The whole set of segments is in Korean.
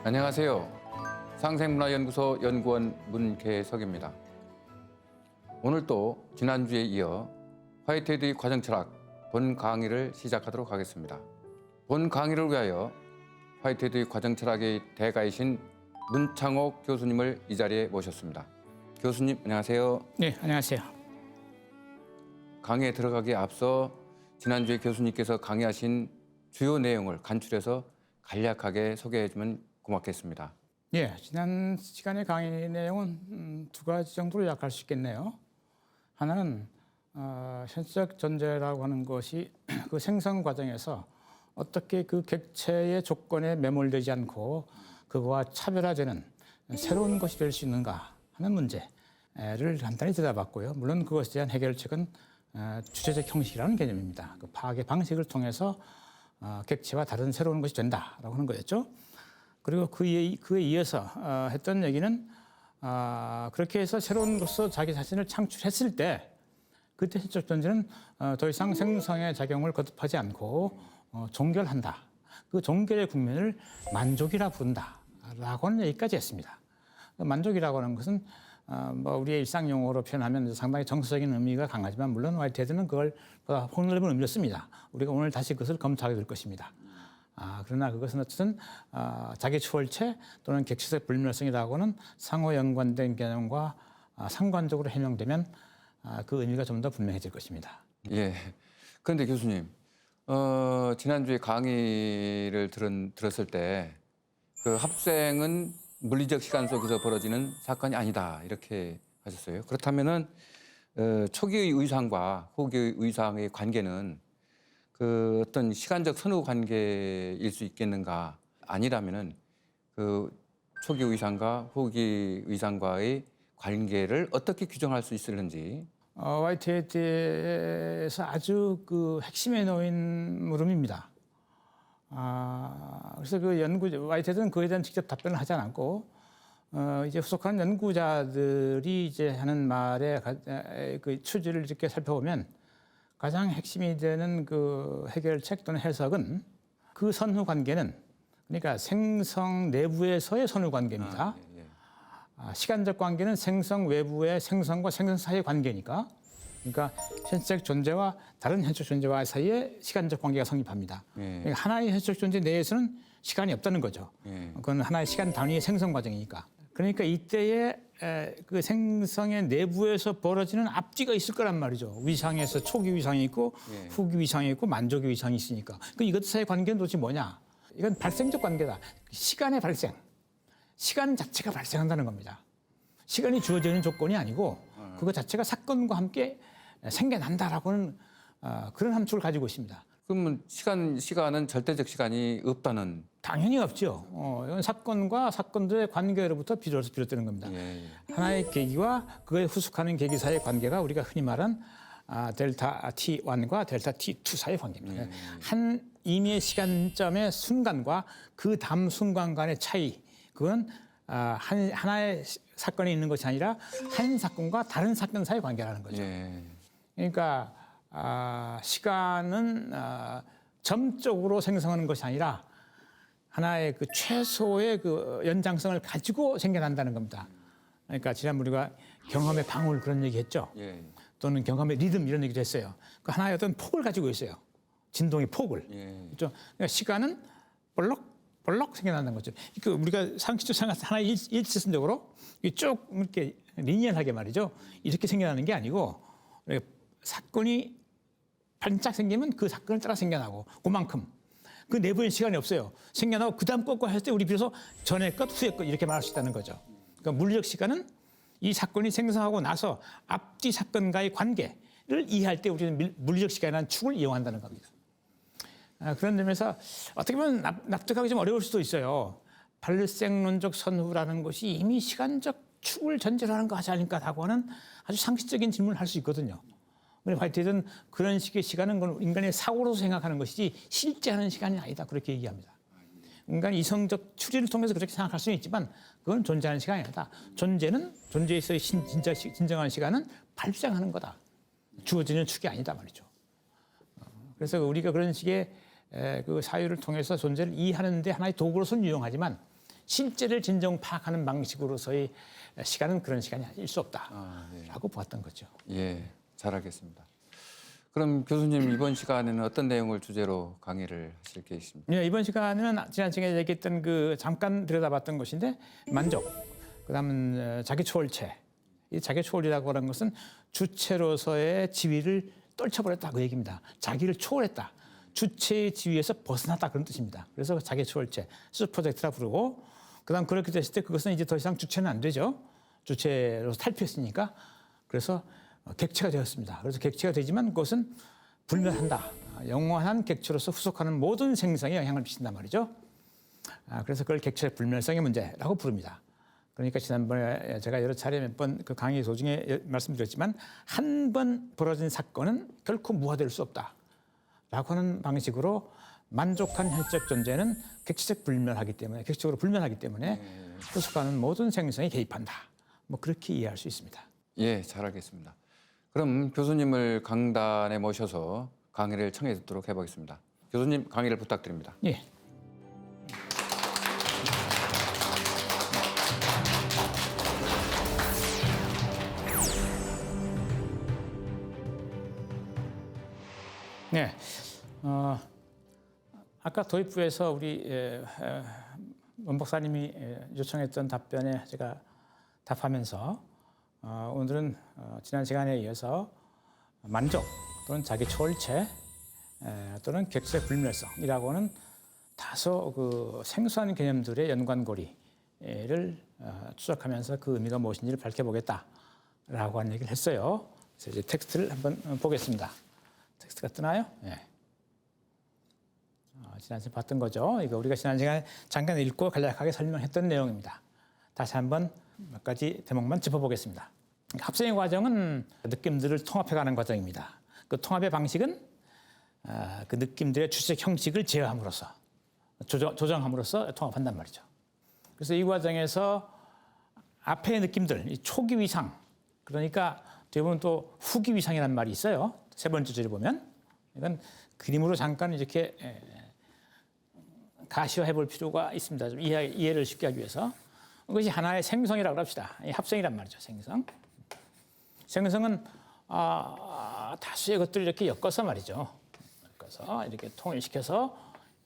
안녕하세요. 상생문화연구소 연구원 문계석입니다. 오늘 또 지난주에 이어 화이트헤드의 과정철학 본 강의를 시작하도록 하겠습니다. 본 강의를 위하여 화이트헤드의 과정철학의 대가이신 문창옥 교수님을 이 자리에 모셨습니다. 교수님 안녕하세요. 네, 안녕하세요. 강의에 들어가기에 앞서 지난주에 교수님께서 강의하신 주요 내용을 간추려서 간략하게 소개해 주면 고맙겠습니다. 예, 지난 시간의 강의 내용은 두 가지 정도로 요약할 수 있겠네요. 하나는 현실적 존재라고 하는 것이 그 생성 과정에서 어떻게 그 객체의 조건에 매몰되지 않고 그거와 차별화되는 새로운 것이 될 수 있는가 하는 문제를 간단히 들여다봤고요. 물론 그것에 대한 해결책은 주체적 형식이라는 개념입니다. 그 파악의 방식을 통해서 객체와 다른 새로운 것이 된다라고 하는 거였죠. 그리고 그에 이어서 했던 얘기는 그렇게 해서 새로운 것으로 자기 자신을 창출했을 때 그때 현실적 존재는 더 이상 생성의 작용을 거듭하지 않고 종결한다. 그 종결의 국면을 만족이라 부른다라고 하는 얘기까지 했습니다. 만족이라고 하는 것은 뭐 우리의 일상 용어로 표현하면 상당히 정서적인 의미가 강하지만 물론 화이트헤드는 그걸 보다 폭넓은 의미를 씁니다. 우리가 오늘 다시 그것을 검토하게 될 것입니다. 그러나 그것은 어쨌든 자기 초월체 또는 객체적 불멸성이라고는 상호 연관된 개념과 상관적으로 해명되면 그 의미가 좀 더 분명해질 것입니다. 예. 그런데 교수님, 지난주에 강의를 들었을 때 그 합생은 물리적 시간 속에서 벌어지는 사건이 아니다 이렇게 하셨어요. 그렇다면은 초기의 의상과 후기의 의상의 관계는 그 어떤 시간적 선후 관계일 수 있겠는가? 아니라면은 그 초기 의상과 후기 의상과의 관계를 어떻게 규정할 수 있을는지. 화이트헤드에서 아주 그 핵심에 놓인 물음입니다. 그래서 그 화이트헤드는 그에 대한 직접 답변을 하지 않았고, 이제 후속하는 연구자들이 이제 하는 말의 그 추지를 이렇게 살펴보면 가장 핵심이 되는 그 해결책 또는 해석은 그 선후 관계는 그러니까 생성 내부에서의 선후 관계입니다. 시간적 관계는 생성 외부의 생성과 생성 사이의 관계니까 그러니까 현실적 존재와 다른 현실적 존재와 사이에 시간적 관계가 성립합니다. 그러니까 하나의 현실적 존재 내에서는 시간이 없다는 거죠. 그건 하나의 시간 단위의 생성 과정이니까. 그러니까 이때에 그 생성의 내부에서 벌어지는 앞뒤가 있을 거란 말이죠. 위상에서 초기 위상이 있고 후기 위상이 있고 만족의 위상이 있으니까. 그 이것 사이의 관계는 도대체 뭐냐? 이건 발생적 관계다. 시간의 발생. 시간 자체가 발생한다는 겁니다. 시간이 주어져 있는 조건이 아니고 그거 자체가 사건과 함께 생겨난다라고는 그런 함축을 가지고 있습니다. 그러면 시간은 절대적 시간이 없다는. 당연히 없죠. 이건 사건과 사건들의 관계로부터 비롯되는 겁니다. 하나의 계기와 그에 후속하는 계기 사이의 관계가 우리가 흔히 말한 델타 T1과 델타 T2 사이의 관계입니다. 한 임의의 시간점의 순간과 그 다음 순간 간의 차이, 그건 하나의 사건이 있는 것이 아니라 한 사건과 다른 사건 사이의 관계라는 거죠. 그러니까 시간은 점적으로 생성하는 것이 아니라 하나의 그 최소의 그 연장성을 가지고 생겨난다는 겁니다. 그러니까 지난번 우리가 경험의 방울 그런 얘기했죠. 또는 경험의 리듬 이런 얘기도 했어요. 그 하나의 어떤 폭을 가지고 있어요. 진동의 폭을. 그렇죠? 그러니까 시간은 볼록 생겨난다는 거죠. 그 우리가 상식적 생각 하나 일체성적으로 쭉 이렇게 리니얼하게 말이죠. 이렇게 생겨나는 게 아니고 사건이 반짝 생기면 그 사건을 따라 생겨나고 그만큼. 그 내부엔 시간이 없어요. 생겨나고 그 다음 것과 했을 때 우리 비로소 전의 것, 후의 것 이렇게 말할 수 있다는 거죠. 그러니까 물리적 시간은 이 사건이 생성하고 나서 앞뒤 사건과의 관계를 이해할 때 우리는 물리적 시간이라는 축을 이용한다는 겁니다. 그런 점에서 어떻게 보면 납득하기 좀 어려울 수도 있어요. 발생론적 선후라는 것이 이미 시간적 축을 전제로 하는 거 하지 않을까라고 하는 아주 상식적인 질문을 할 수 있거든요. 그런데 화이트헤드는 그런 식의 시간은 인간의 사고로서 생각하는 것이지 실제 하는 시간이 아니다. 그렇게 얘기합니다. 인간의 이성적 추리를 통해서 그렇게 생각할 수는 있지만 그건 존재하는 시간이 아니다. 존재에서의 진정한 시간은 발생하는 거다. 주어지는 축이 아니다 말이죠. 그래서 우리가 그런 식의 그 사유를 통해서 존재를 이해하는 데 하나의 도구로서는 유용하지만 실제를 진정 파악하는 방식으로서의 시간은 그런 시간이 아닐 수 없다라고 네. 보았던 거죠. 예, 잘하겠습니다. 그럼 교수님 이번 시간에는 어떤 내용을 주제로 강의를 하실 계십니까? 네, 이번 시간에는 지난 시간에 얘기했던 그 잠깐 들여다봤던 것인데 만족, 그다음은 자기 초월체. 이 자기 초월이라고 하는 것은 주체로서의 지위를 떨쳐버렸다 그 얘기입니다. 자기를 초월했다. 주체의 지위에서 벗어났다 그런 뜻입니다. 그래서 자기 초월체, 슈퍼젝트라 부르고 그다음 그렇게 됐을 때 그것은 이제 더 이상 주체는 안 되죠. 주체로서 탈피했으니까. 그래서 객체가 되었습니다. 그래서 객체가 되지만 그것은 불멸한다. 영원한 객체로서 후속하는 모든 생성에 영향을 미친단 말이죠. 그래서 그걸 객체의 불멸성의 문제라고 부릅니다. 그러니까 지난번에 제가 여러 차례 몇 번 그 강의 도중에 말씀드렸지만 한 번 벌어진 사건은 결코 무화될 수 없다라고 하는 방식으로 만족한 현실적 존재는 객체적 불멸하기 때문에 객체적으로 불멸하기 때문에 후속하는 모든 생성에 개입한다. 뭐 그렇게 이해할 수 있습니다. 예, 잘하겠습니다. 그럼 교수님을 강단에 모셔서 강의를 청해 듣도록 해보겠습니다. 교수님 강의를 부탁드립니다. 예. 네. 아까 도입부에서 우리 원 박사님이 요청했던 답변에 제가 답하면서 오늘은 지난 시간에 이어서 만족 또는 자기 초월체 또는 객체 불멸성이라고 하는 다소 그 생소한 개념들의 연관고리를 추적하면서 그 의미가 무엇인지를 밝혀보겠다라고 하는 얘기를 했어요. 그래서 이제 텍스트를 한번 보겠습니다. 텍스트가 뜨나요? 네. 지난 시간에 봤던 거죠. 이거 우리가 지난 시간에 잠깐 읽고 간략하게 설명했던 내용입니다. 다시 한번 몇 가지 대목만 짚어보겠습니다. 합성의 과정은 느낌들을 통합해가는 과정입니다. 그 통합의 방식은 그 느낌들의 주체적 형식을 제어함으로써 조정함으로써 통합한단 말이죠. 그래서 이 과정에서 앞의 느낌들, 이 초기 위상, 그러니까 대부분 또 후기 위상이라는 말이 있어요. 세 번째 줄에 보면 이건 그림으로 잠깐 이렇게 가시화해 볼 필요가 있습니다. 좀 이해를 쉽게 하기 위해서. 그것이 하나의 생성이라고 합시다. 합성이란 말이죠. 생성. 생성은 다수의 것들을 이렇게 엮어서 말이죠. 엮어서 이렇게 통일시켜서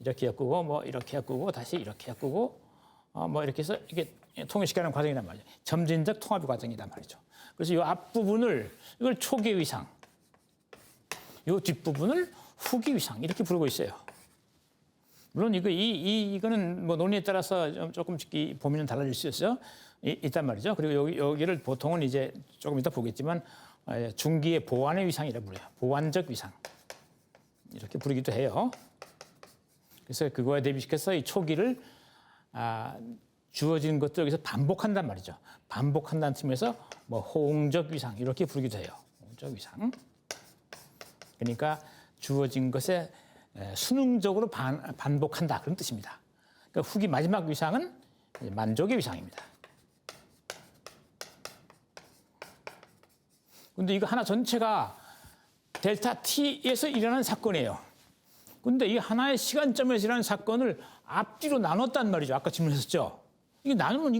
이렇게 엮고 뭐 이렇게 엮고 다시 이렇게 엮고 뭐 이렇게 해서 이게 통일시키는 과정이란 말이죠. 점진적 통합의 과정이란 말이죠. 그래서 이 앞부분을 이걸 초기 위상, 이 뒷부분을 후기 위상 이렇게 부르고 있어요. 물론 이거는 뭐 논리에 따라서 조금씩 범위는 달라질 수 있단 말이죠. 그리고 여기를 보통은 이제 조금 이따 보겠지만 중기의 보완의 위상이라고 불러요. 보완적 위상 이렇게 부르기도 해요. 그래서 그거에 대비시켜서 이 초기를 주어진 것들 여기서 반복한단 말이죠. 반복한다는 측면에서 뭐 호응적 위상 이렇게 부르기도 해요. 호응적 위상. 그러니까 주어진 것에 수능적으로 반복한다 그런 뜻입니다. 그러니까 후기 마지막 위상은 만족의 위상입니다. 그런데 이거 하나 전체가 델타 T에서 일어나는 사건이에요. 그런데 이 하나의 시간점에서 일어나는 사건을 앞뒤로 나눴단 말이죠. 아까 질문했었죠. 이게 나누면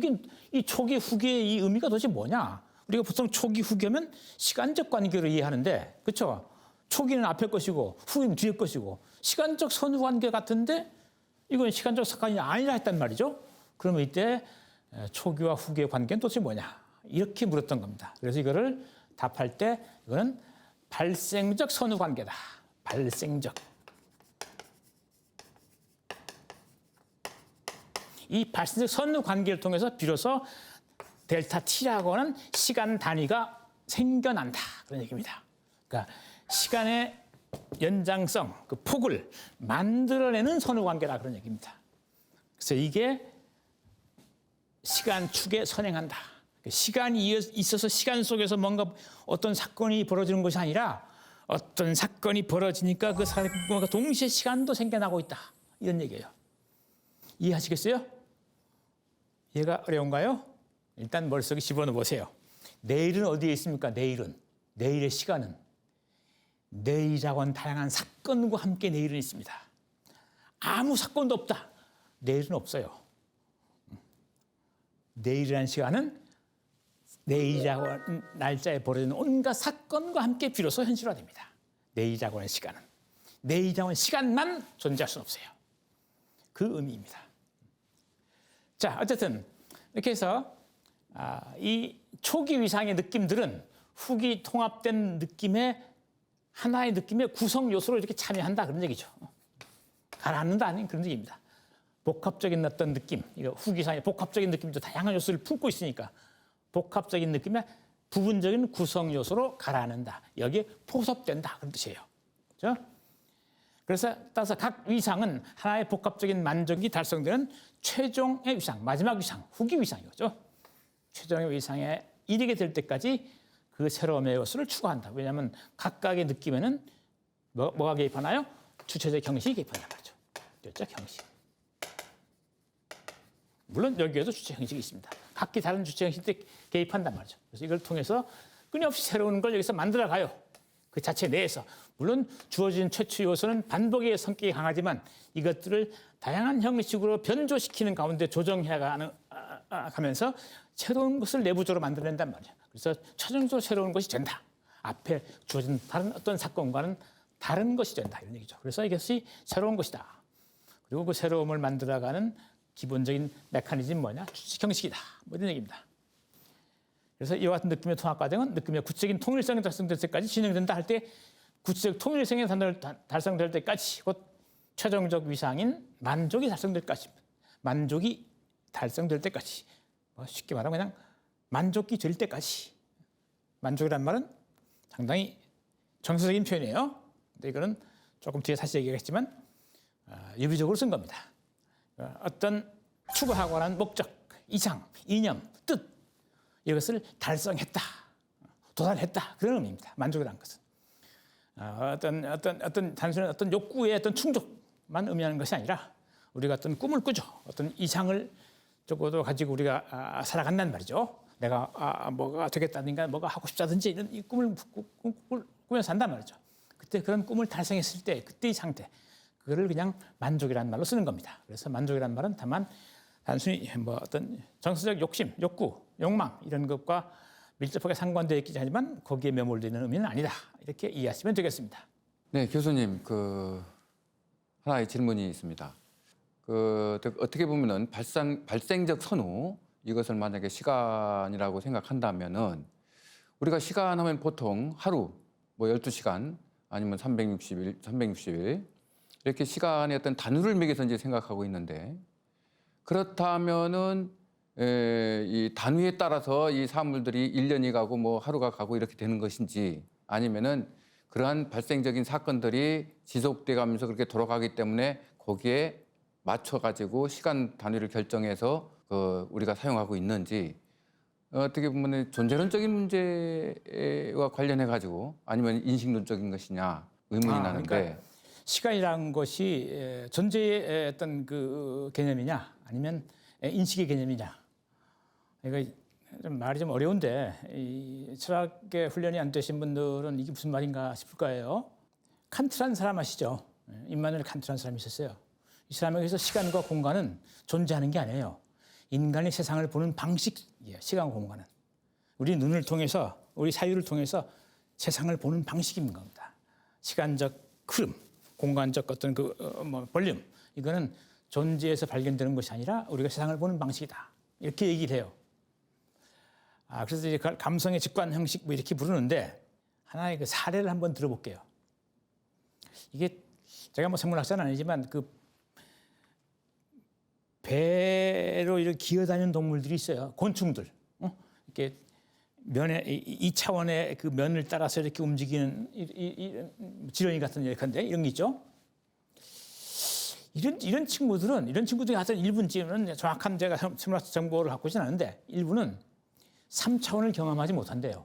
이 초기 후기의 이 의미가 도대체 뭐냐? 우리가 보통 초기 후기하면 시간적 관계로 이해하는데, 그렇죠? 초기는 앞에 것이고 후기는 뒤에 것이고 시간적 선후 관계 같은데 이건 시간적 사건이 아니라 했단 말이죠. 그러면 이때 초기와 후기의 관계는 도대체 뭐냐? 이렇게 물었던 겁니다. 그래서 이거를 답할 때 이거는 발생적 선후 관계다. 발생적. 이 발생적 선후 관계를 통해서 비로소 델타 T라고 하는 시간 단위가 생겨난다. 그런 얘기입니다. 그러니까 시간의 연장성, 그 폭을 만들어내는 선후 관계다. 그런 얘기입니다. 그래서 이게 시간 축에 선행한다. 시간이 있어서 시간 속에서 뭔가 어떤 사건이 벌어지는 것이 아니라 어떤 사건이 벌어지니까 그 사건과 동시에 시간도 생겨나고 있다. 이런 얘기예요. 이해하시겠어요? 이해가 어려운가요? 일단 머릿속에 집어넣어 보세요. 내일은 어디에 있습니까? 내일의 시간은. 내일이라고 하는 다양한 사건과 함께 내일은 있습니다. 아무 사건도 없다. 내일은 없어요. 내일이라는 시간은 내일이라고 하는 날짜에 벌어지는 온갖 사건과 함께 비로소 현실화됩니다. 내일이라고 하는 시간은. 내일이라고 하는 시간만 존재할 수는 없어요. 그 의미입니다. 자, 어쨌든 이렇게 해서 이 초기 위상의 느낌들은 후기 통합된 느낌의 하나의 느낌의 구성 요소로 이렇게 참여한다 그런 얘기죠. 가라앉는다 아닌 그런 얘기입니다. 복합적인 어떤 느낌, 이거 후기상의 복합적인 느낌도 다양한 요소를 품고 있으니까 복합적인 느낌의 부분적인 구성 요소로 가라앉는다. 여기에 포섭된다 그런 뜻이에요. 그렇죠? 그래서 따라서 각 위상은 하나의 복합적인 만족이 달성되는 최종의 위상, 마지막 위상, 후기 위상이죠. 최종의 위상에 이르게 될 때까지 그 새로움의 요소를 추구한다. 왜냐하면 각각의 느낌에는 뭐가 개입하나요? 주체적 형식이 개입한단 말이죠. 주체적 형식. 물론 여기에도 주체 형식이 있습니다. 각기 다른 주체 형식이 개입한단 말이죠. 그래서 이걸 통해서 끊임없이 새로운 걸 여기서 만들어가요. 그 자체 내에서. 물론 주어진 최초 요소는 반복의 성격이 강하지만 이것들을 다양한 형식으로 변조시키는 가운데 조정해가면서 새로운 것을 내부적으로 만들어낸단 말이에요. 그래서 최종적으로 새로운 것이 된다. 앞에 주어진 다른 어떤 사건과는 다른 것이 된다. 이런 얘기죠. 그래서 이것이 새로운 것이다. 그리고 그 새로움을 만들어가는 기본적인 메커니즘이 뭐냐? 주식 형식이다. 뭐 이런 얘기입니다. 그래서 이와 같은 느낌의 통합 과정은 느낌의 구체적인 통일성이 달성될 때까지 진행된다 할 때 구체적 통일성이 달성될 때까지 곧 최종적 위상인 만족이 달성될 때까지 만족이 달성될 때까지 뭐 쉽게 말하면 그냥 만족이 될 때까지 만족이란 말은 상당히 정서적인 표현이에요. 근데 이거는 조금 뒤에 다시 얘기하겠지만 유비적으로 쓴 겁니다. 어떤 추구하고 하는 목적, 이상, 이념, 뜻 이것을 달성했다, 도달했다 그런 의미입니다. 만족이라는 것은 어떤 단순한 어떤 욕구의 어떤 충족만 의미하는 것이 아니라 우리가 어떤 꿈을 꾸죠. 어떤 이상을 적어도 가지고 우리가 살아간단 말이죠. 내가 뭐가 되겠다든가 뭐가 하고 싶다든지 이런 이 꿈을 꾸면서 산단 말이죠. 그때 그런 꿈을 달성했을 때 그때의 상태 그거를 그냥 만족이라는 말로 쓰는 겁니다. 그래서 만족이라는 말은 다만 단순히 뭐 어떤 정서적 욕심, 욕구, 욕망 이런 것과 밀접하게 상관되어 있긴 하지만 거기에 매몰되어 있는 의미는 아니다. 이렇게 이해하시면 되겠습니다. 네, 교수님, 하나의 질문이 있습니다. 어떻게 보면은 발생적 선호 이것을 만약에 시간이라고 생각한다면은 우리가 시간 하면 보통 하루 뭐 12시간 아니면 360일 이렇게 시간의 어떤 단위를 매겨서 이제 생각하고 있는데 그렇다면은 이 단위에 따라서 이 사물들이 1년이 가고 뭐 하루가 가고 이렇게 되는 것인지 아니면은 그러한 발생적인 사건들이 지속돼 가면서 그렇게 돌아가기 때문에 거기에 맞춰 가지고 시간 단위를 결정해서 우리가 사용하고 있는지 어떻게 보면 존재론적인 문제와 관련해 가지고 아니면 인식론적인 것이냐 의문이 나는데 그러니까 시간이라는 것이 존재의 어떤 그 개념이냐 아니면 인식의 개념이냐 이거 좀 말이 좀 어려운데 이 철학의 훈련이 안 되신 분들은 이게 무슨 말인가 싶을 거예요. 칸트라는 사람 아시죠? 임마누엘 칸트라는 사람이 있었어요. 이 사람에게서 시간과 공간은 존재하는 게 아니에요. 인간이 세상을 보는 방식이에요. 시간과 공간은. 우리 눈을 통해서 우리 사유를 통해서 세상을 보는 방식인 겁니다. 시간적 흐름, 공간적 어떤 볼륨 이거는 존재에서 발견되는 것이 아니라 우리가 세상을 보는 방식이다. 이렇게 얘기를 해요. 그래서 이제 감성의 직관 형식 뭐 이렇게 부르는데 하나의 그 사례를 한번 들어볼게요. 이게 제가 뭐 생물학자는 아니지만 그 배로 이렇게 기어다니는 동물들이 있어요. 곤충들. 이렇게 면에 2차원의 그 면을 따라서 이렇게 움직이는 지렁이 같은 예컨대 이런 게 있죠. 이런 친구들이 하여튼 일부는 정확한 제가 생물학 정보를 갖고 있지는 않은데 일부는 3차원을 경험하지 못한대요.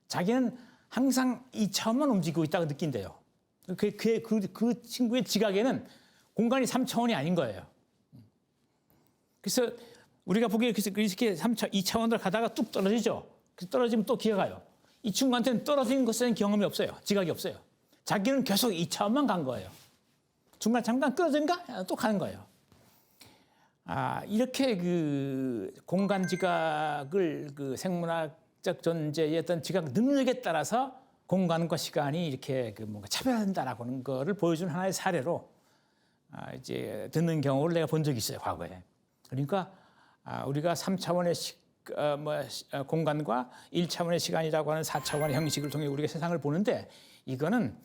자기는 항상 2차원만 움직이고 있다고 느낀대요. 그 친구의 지각에는 공간이 3차원이 아닌 거예요. 그래서 우리가 보기에 이렇게 2차원으로 가다가 뚝 떨어지죠. 떨어지면 또 기어가요. 이 친구한테는 떨어지는 것에 대한 경험이 없어요. 지각이 없어요. 자기는 계속 2차원만 간 거예요. 중간 잠깐 끊어진가? 또 가는 거예요. 이렇게 그 공간 지각을 그 생물학적 존재의 어떤 지각 능력에 따라서 공간과 시간이 이렇게 그 뭔가 차별한다라고 하는 거를 보여주는 하나의 사례로 이제 듣는 경우를 내가 본 적이 있어요, 과거에. 그러니까 우리가 3차원의 공간과 1차원의 시간이라고 하는 4차원의 형식을 통해 우리가 세상을 보는데 이거는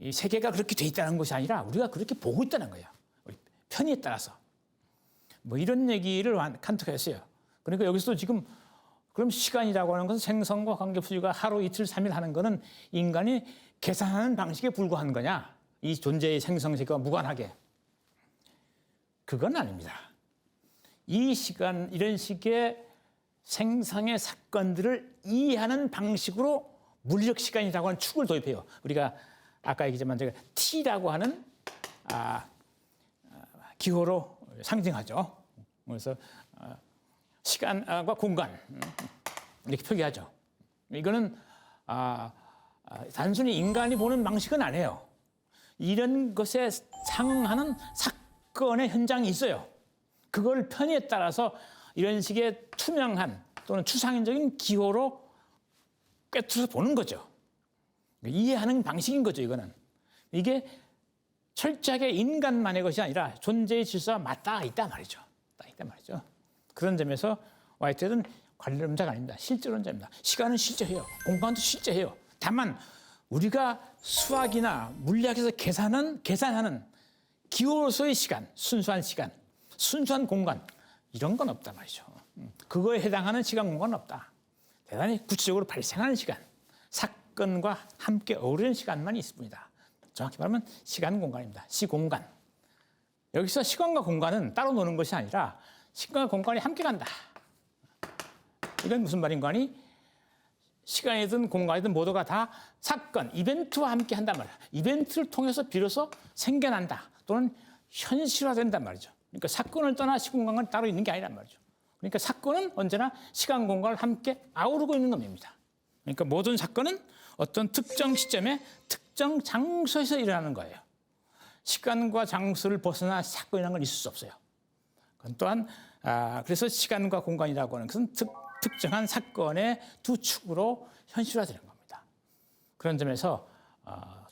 이 세계가 그렇게 돼 있다는 것이 아니라 우리가 그렇게 보고 있다는 거예요. 우리 편의에 따라서. 뭐 이런 얘기를 칸트가 했어요. 그러니까 여기서도 지금 그럼 시간이라고 하는 것은 생성과 관계부여가 하루, 이틀, 3일 하는 거는 인간이 계산하는 방식에 불과한 거냐? 이 존재의 생성 세계와 무관하게. 그건 아닙니다. 이 시간, 이런 식의 생성의 사건들을 이해하는 방식으로 물리적 시간이라고 하는 축을 도입해요. 우리가 아까 얘기했지만 제가 T라고 하는 기호로 상징하죠. 그래서 시간과 공간 이렇게 표기하죠. 이거는 단순히 인간이 보는 방식은 아니에요. 이런 것에 상응하는 사건의 현장이 있어요. 그걸 편의에 따라서 이런 식의 투명한 또는 추상적인 기호로 꿰뚫어서 보는 거죠. 이해하는 방식인 거죠, 이거는. 이게 철저하게 인간만의 것이 아니라 존재의 질서와 맞닿아 있단 말이죠. 그런 점에서 화이트는 관념자가 아닙니다. 실제론자입니다. 시간은 실제해요. 공간도 실제해요. 다만 우리가 수학이나 물리학에서 계산하는 기호로서의 시간, 순수한 공간 이런 건 없단 말이죠. 그거에 해당하는 시간, 공간은 없다. 대단히 구체적으로 발생하는 시간, 사건과 함께 어우러지는 시간만 있습니다. 정확히 말하면 시간, 공간입니다. 시공간. 여기서 시간과 공간은 따로 노는 것이 아니라 시간과 공간이 함께 간다. 이건 무슨 말인가 하니 시간이든 공간이든 모두가 다 사건, 이벤트와 함께 한단 말이야. 이벤트를 통해서 비로소 생겨난다 또는 현실화된단 말이죠. 그러니까 사건을 떠나 시공간은 따로 있는 게 아니란 말이죠. 그러니까 사건은 언제나 시간, 공간을 함께 아우르고 있는 놈입니다. 그러니까 모든 사건은 어떤 특정 시점에 특정 장소에서 일어나는 거예요. 시간과 장소를 벗어나 사건이라는 건 있을 수 없어요. 그건 또한 그래서 시간과 공간이라고 하는 것은 특정한 사건의 두 축으로 현실화되는 겁니다. 그런 점에서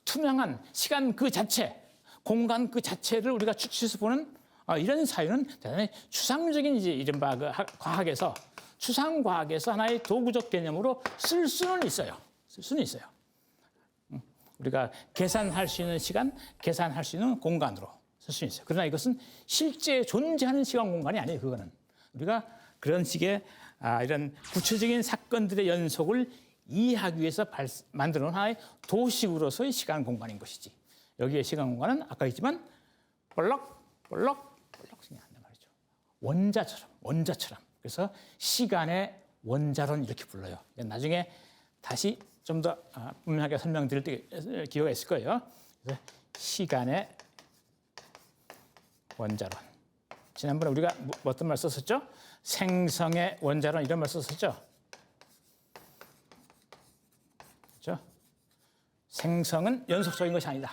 투명한 시간 그 자체, 공간 그 자체를 우리가 추측해서 보는 이런 사유는 대단히 추상적인 이른바 그 과학에서 추상과학에서 하나의 도구적 개념으로 쓸 수는 있어요. 우리가 계산할 수 있는 시간, 계산할 수 있는 공간으로 쓸 수 있어요. 그러나 이것은 실제 존재하는 시간 공간이 아니에요. 그거는 우리가 그런 식의 이런 구체적인 사건들의 연속을 이해하기 위해서 만들어 놓은 하나의 도식으로서의 시간 공간인 것이지. 여기에 시간 공간은 아까 했지만 볼록 생겨난단 말이죠. 원자처럼. 그래서 시간의 원자론 이렇게 불러요. 나중에 다시 좀 더 분명하게 설명드릴 때 기회가 있을 거예요. 그래서 시간의 원자론. 지난번에 우리가 어떤 말 썼었죠? 생성의 원자론 이런 말 썼었죠? 그렇죠? 생성은 연속적인 것이 아니다.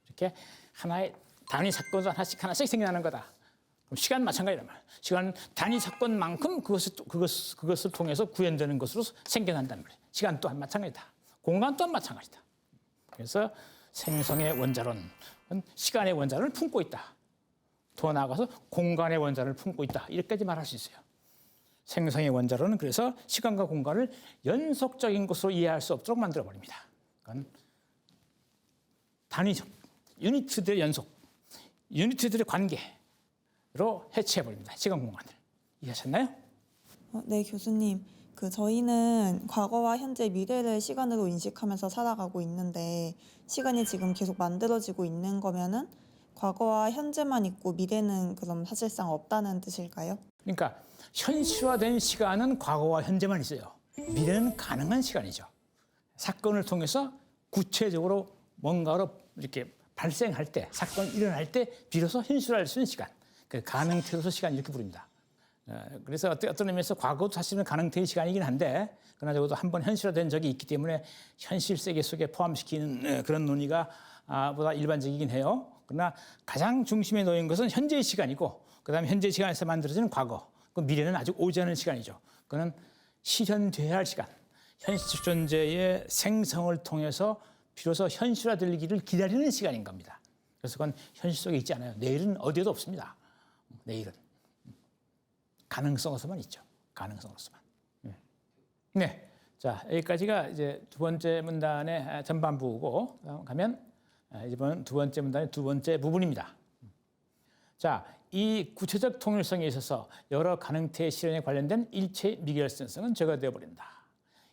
이렇게 하나의 단위 사건도 하나씩 생겨나는 거다. 그럼 시간 마찬가지란 말이에요. 시간은 단위 사건만큼 그것을 통해서 구현되는 것으로 생겨난다는 말이에요. 시간 또한 마찬가지다. 공간 또한 마찬가지다. 그래서 생성의 원자론은 시간의 원자론을 품고 있다. 더 나아가서 공간의 원자를 품고 있다. 이렇게까지 말할 수 있어요. 생성의 원자론은 그래서 시간과 공간을 연속적인 것으로 이해할 수 없도록 만들어버립니다. 그건 단위적, 유니트들의 연속, 유니트들의 관계로 해체해버립니다. 시간, 공간을. 이해하셨나요? 네, 교수님. 저희는 과거와 현재, 미래를 시간으로 인식하면서 살아가고 있는데 시간이 지금 계속 만들어지고 있는 거면은 과거와 현재만 있고 미래는 그럼 사실상 없다는 뜻일까요? 그러니까 현실화된 시간은 과거와 현재만 있어요. 미래는 가능한 시간이죠. 사건을 통해서 구체적으로 뭔가로 이렇게 발생할 때, 사건이 일어날 때 비로소 현실화할 수 있는 시간. 그 가능태로서 시간 이렇게 부릅니다. 그래서 어떤 의미에서 과거도 사실은 가능태의 시간이긴 한데 그러나 적어도 한번 현실화된 적이 있기 때문에 현실 세계 속에 포함시키는 그런 논의가 보다 일반적이긴 해요. 그러나 가장 중심에 놓인 것은 현재의 시간이고 그다음에 현재 시간에서 만들어지는 과거. 그 미래는 아직 오지 않은 시간이죠. 그는 실현돼야 할 시간. 현실 존재의 생성을 통해서 비로소 현실화되기를 기다리는 시간인 겁니다. 그래서 그건 현실 속에 있지 않아요. 내일은 어디에도 없습니다. 내일은 가능성으로서만 있죠. 가능성으로서만. 네, 자 여기까지가 이제 두 번째 문단의 전반부고 가면 이번 두 번째 문단의 두 번째 부분입니다. 자, 이 구체적 통일성에 있어서 여러 가능태의 실현에 관련된 일체 미결성은 제거되어 버린다.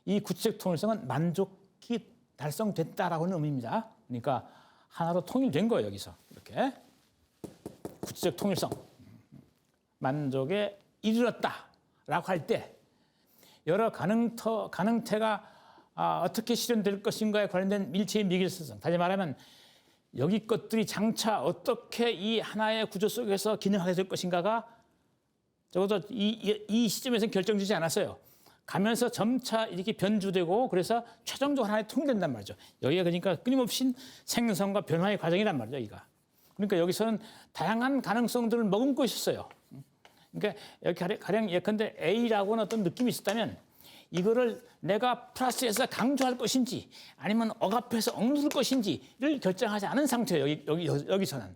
이 구체적 통일성은 만족이 달성됐다라고는 의미입니다. 그러니까 하나로 통일된 거예요. 여기서 이렇게 구체적 통일성, 만족에 이르렀다라고 할 때 여러 가능태가 어떻게 실현될 것인가에 관련된 일체의 미결성. 다시 말하면 여기 것들이 장차 어떻게 이 하나의 구조 속에서 기능하게 될 것인가가 적어도 이 시점에서는 결정되지 않았어요. 가면서 점차 이렇게 변주되고 그래서 최종적으로 하나의 통일된단 말이죠. 여기가 그러니까 끊임없이 생성과 변화의 과정이란 말이죠. 여기가. 그러니까 여기서는 다양한 가능성들을 머금고 있었어요. 그러니까 여기 가령 예컨대 A라고는 어떤 느낌이 있었다면 이거를 내가 플러스해서 강조할 것인지 아니면 억압해서 억누를 것인지를 결정하지 않은 상태예요. 여기서는.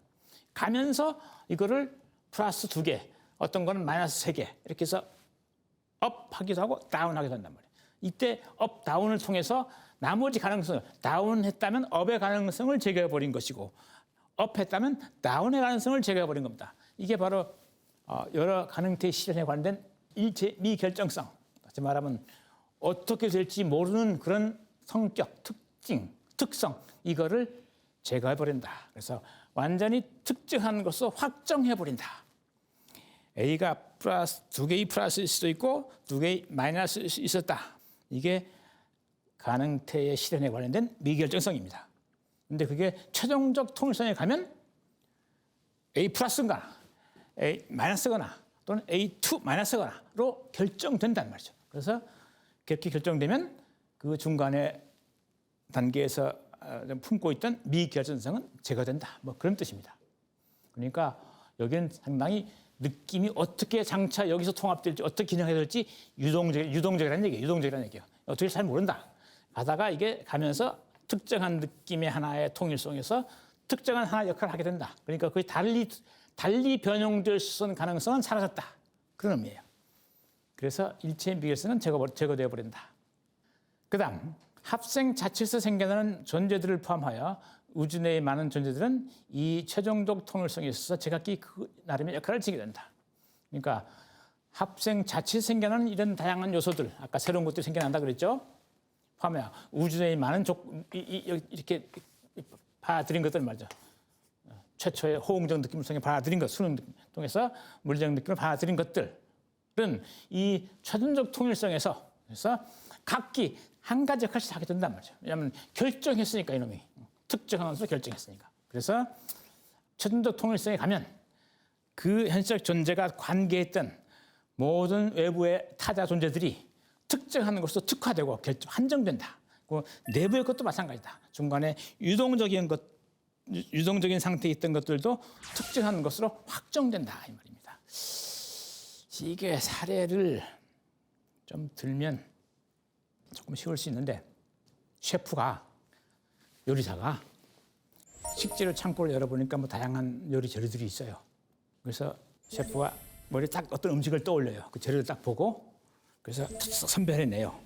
가면서 이거를 플러스 2개, 어떤 거는 마이너스 3개 이렇게 해서 업 하기도 하고 다운 하기도 한단 말이에요. 이때 업, 다운을 통해서 나머지 가능성을 다운했다면 업의 가능성을 제거해버린 것이고 업했다면 다운의 가능성을 제거해버린 겁니다. 이게 바로 여러 가능태 실현에 관련된 일체 미결정성. 다시 말하면 어떻게 될지 모르는 그런 성격, 특성 이거를 제거해버린다. 그래서 완전히 특정한 것으로 확정해버린다. A가 플러스 2개의 플러스일 수도 있고 2개의 마이너스일 수 있었다. 이게 가능태의 실현에 관련된 미결정성입니다. 그런데 그게 최종적 통일성에 가면 A 플러스거나 A 마이너스거나 또는 A2 마이너스거나로 결정된단 말이죠. 그래서 그렇게 결정되면 그 중간에 단계에서 품고 있던 미결정성은 제거된다. 뭐 그런 뜻입니다. 그러니까 여기는 상당히 느낌이 어떻게 장차 여기서 통합될지 어떻게 기능해야 될지 유동적이라는 얘기예요. 유동적이라는 얘기예요. 어떻게 잘 모른다. 가다가 이게 가면서 특정한 느낌의 하나의 통일성에서 특정한 하나의 역할을 하게 된다. 그러니까 거의 달리 변형될 수 있는 가능성은 사라졌다. 그런 의미예요. 그래서 일체의 미결성은 제거되어 버린다. 그다음 합생 자체에서 생겨나는 존재들을 포함하여 우주 내의 많은 존재들은 이 최종적 통일성에 있어서 제각기 그 나름의 역할을 지게 된다. 그러니까 합생 자체에서 생겨나는 이런 다양한 요소들, 아까 새로운 것들이 생겨난다 그랬죠? 포함하여 우주 내의 많은 이렇게 받아들인 것들 말이죠. 최초의 호응적 느낌을 통해 받아들인 것, 수능 통해서 물리적 느낌을 받아들인 것들은 이 최종적 통일성에서 그래서 각기 한 가지 역할씩 하게 된단 말이죠. 왜냐하면 결정했으니까 이놈이 특정한 것으로 결정했으니까. 그래서 최종적 통일성에 가면 그 현실적 존재가 관계했던 모든 외부의 타자 존재들이 특정한 것으로 특화되고 한정된다. 그 내부의 것도 마찬가지다. 중간에 유동적인 상태에 있던 것들도 특정한 것으로 확정된다 이 말입니다. 이게 사례를 좀 들면 조금 쉬울 수 있는데 셰프가 요리사가 식재료 창고를 열어보니까 뭐 다양한 요리 재료들이 있어요. 그래서 셰프가 머리에 딱 어떤 음식을 떠올려요. 그 재료를 딱 보고 그래서 선별해내요.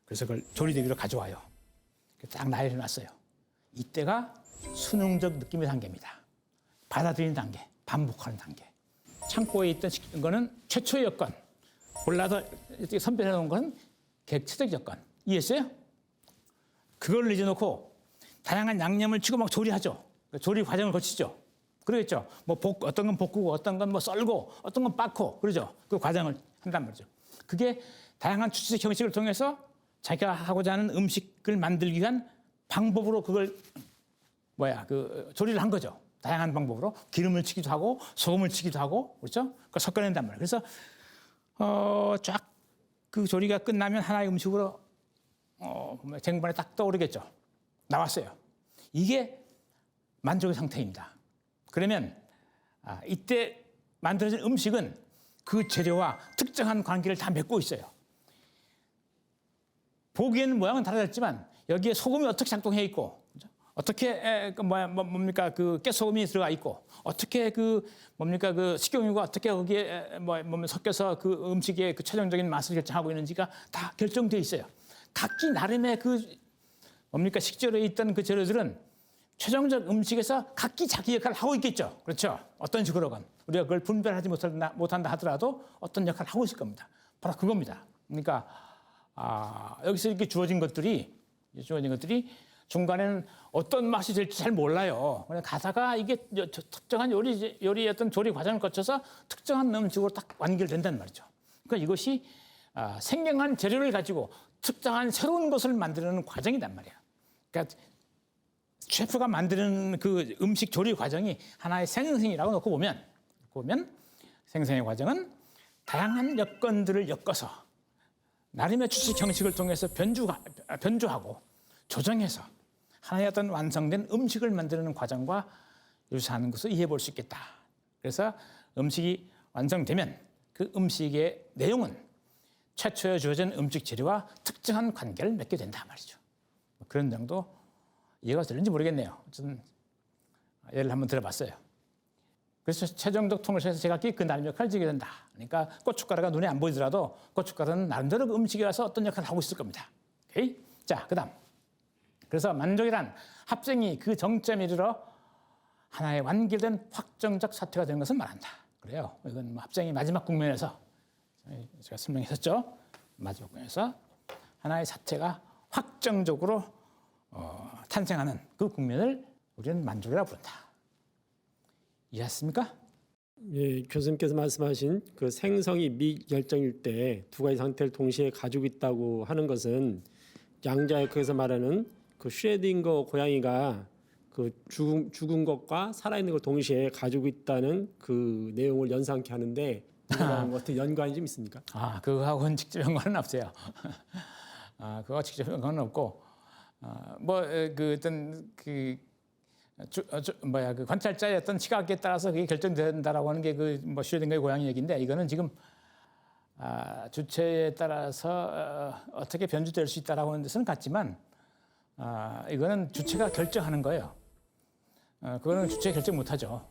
그래서 그걸 조리대기로 가져와요. 딱 나열해 놨어요. 이때가 수능적 느낌의 단계입니다. 받아들이는 단계, 반복하는 단계. 창고에 있던 거는 최초의 여건, 골라서 선별해 놓은 건 객체적 여건. 이해했어요? 그걸 내려놓고 다양한 양념을 치고 막 조리하죠. 조리 과정을 거치죠. 그러겠죠. 뭐 어떤 건 볶고, 어떤 건 뭐 썰고, 어떤 건 빻고, 그러죠. 그 과정을 한단 말이죠. 그게 다양한 추측 형식을 통해서 자기가 하고자 하는 음식을 만들기 위한 방법으로 그걸 조리를 한 거죠. 다양한 방법으로 기름을 치기도 하고 소금을 치기도 하고 그렇죠. 그걸 섞어낸단 말이에요. 그래서 쫙 그 조리가 끝나면 하나의 음식으로 쟁반에 딱 떠오르겠죠. 나왔어요. 이게 만족의 상태입니다. 그러면 이때 만들어진 음식은 그 재료와 특정한 관계를 다 맺고 있어요. 보기에는 모양은 달라졌지만 여기에 소금이 어떻게 작동해 있고, 어떻게 뭡니까 그 깨소금이 들어가 있고, 어떻게 그 뭡니까 그 식용유가 어떻게 거기에 섞여서 그 음식의 그 최종적인 맛을 결정하고 있는지가 다 결정돼 있어요. 각기 나름의 그 뭡니까 식재료에 있던 그 재료들은 최종적 음식에서 각기 자기 역할을 하고 있겠죠. 그렇죠? 어떤 식으로건 우리가 그걸 분별하지 못한다 하더라도 어떤 역할을 하고 있을 겁니다. 바로 그겁니다. 그러니까 여기서 이렇게 주어진 것들이 중간에는 어떤 맛이 될지 잘 몰라요. 그냥 가다가 이게 특정한 요리의 어떤 조리 과정을 거쳐서 특정한 음식으로 딱 완결된다는 말이죠. 그러니까 이것이 생경한 재료를 가지고 특정한 새로운 것을 만드는 과정이란 말이야. 그러니까 셰프가 만드는 그 음식 조리 과정이 하나의 생생이라고 놓고 보면 생생의 과정은 다양한 여건들을 엮어서 나름의 주식 형식을 통해서 변주하고 조정해서 하나의 어떤 완성된 음식을 만드는 과정과 유사한 것을 이해해 볼 수 있겠다. 그래서 음식이 완성되면 그 음식의 내용은 최초에 주어진 음식 재료와 특정한 관계를 맺게 된다 말이죠. 그런 정도 이해가 되는지 모르겠네요. 어쨌든 예를 한번 들어봤어요. 그래서 최종적 통일에서 제가 그 나름 역할을 지게 된다. 그러니까 고춧가루가 눈에 안 보이더라도 고춧가루는 나름대로 그 음식이라서 어떤 역할을 하고 있을 겁니다. 오케이? 자, 그다음. 그래서 만족이란 합성이 그 정점에 이르러 하나의 완결된 확정적 사태가 되는 것을 말한다. 그래요. 이건 뭐 합성이 마지막 국면에서 제가 설명했었죠. 마지막 국면에서 하나의 사태가 확정적으로 탄생하는 그 국면을 우리는 만족이라고 부른다. 이해하셨습니까? 예, 교수님께서 말씀하신 그 생성이 미결정일 때 두 가지 상태를 동시에 가지고 있다고 하는 것은 양자역학에서 말하는 그 슈레딩거 고양이가 그 죽은 것과 살아있는 걸 동시에 가지고 있다는 그 내용을 연상케 하는데 이거랑 어떻게 연관이 좀 있습니까? 그거하고는 직접 연관은 없어요. 그거 직접 연관은 없고 그 어떤 그 그 관찰자의 어떤 시각에 따라서 그게 결정된다라고 하는 게 그 슈레딩거의 고양이 얘기인데, 이거는 지금 주체에 따라서 어떻게 변주될 수 있다라고 하는 데서는 같지만 이거는 주체가 결정하는 거예요. 그거는 주체가 결정 못하죠.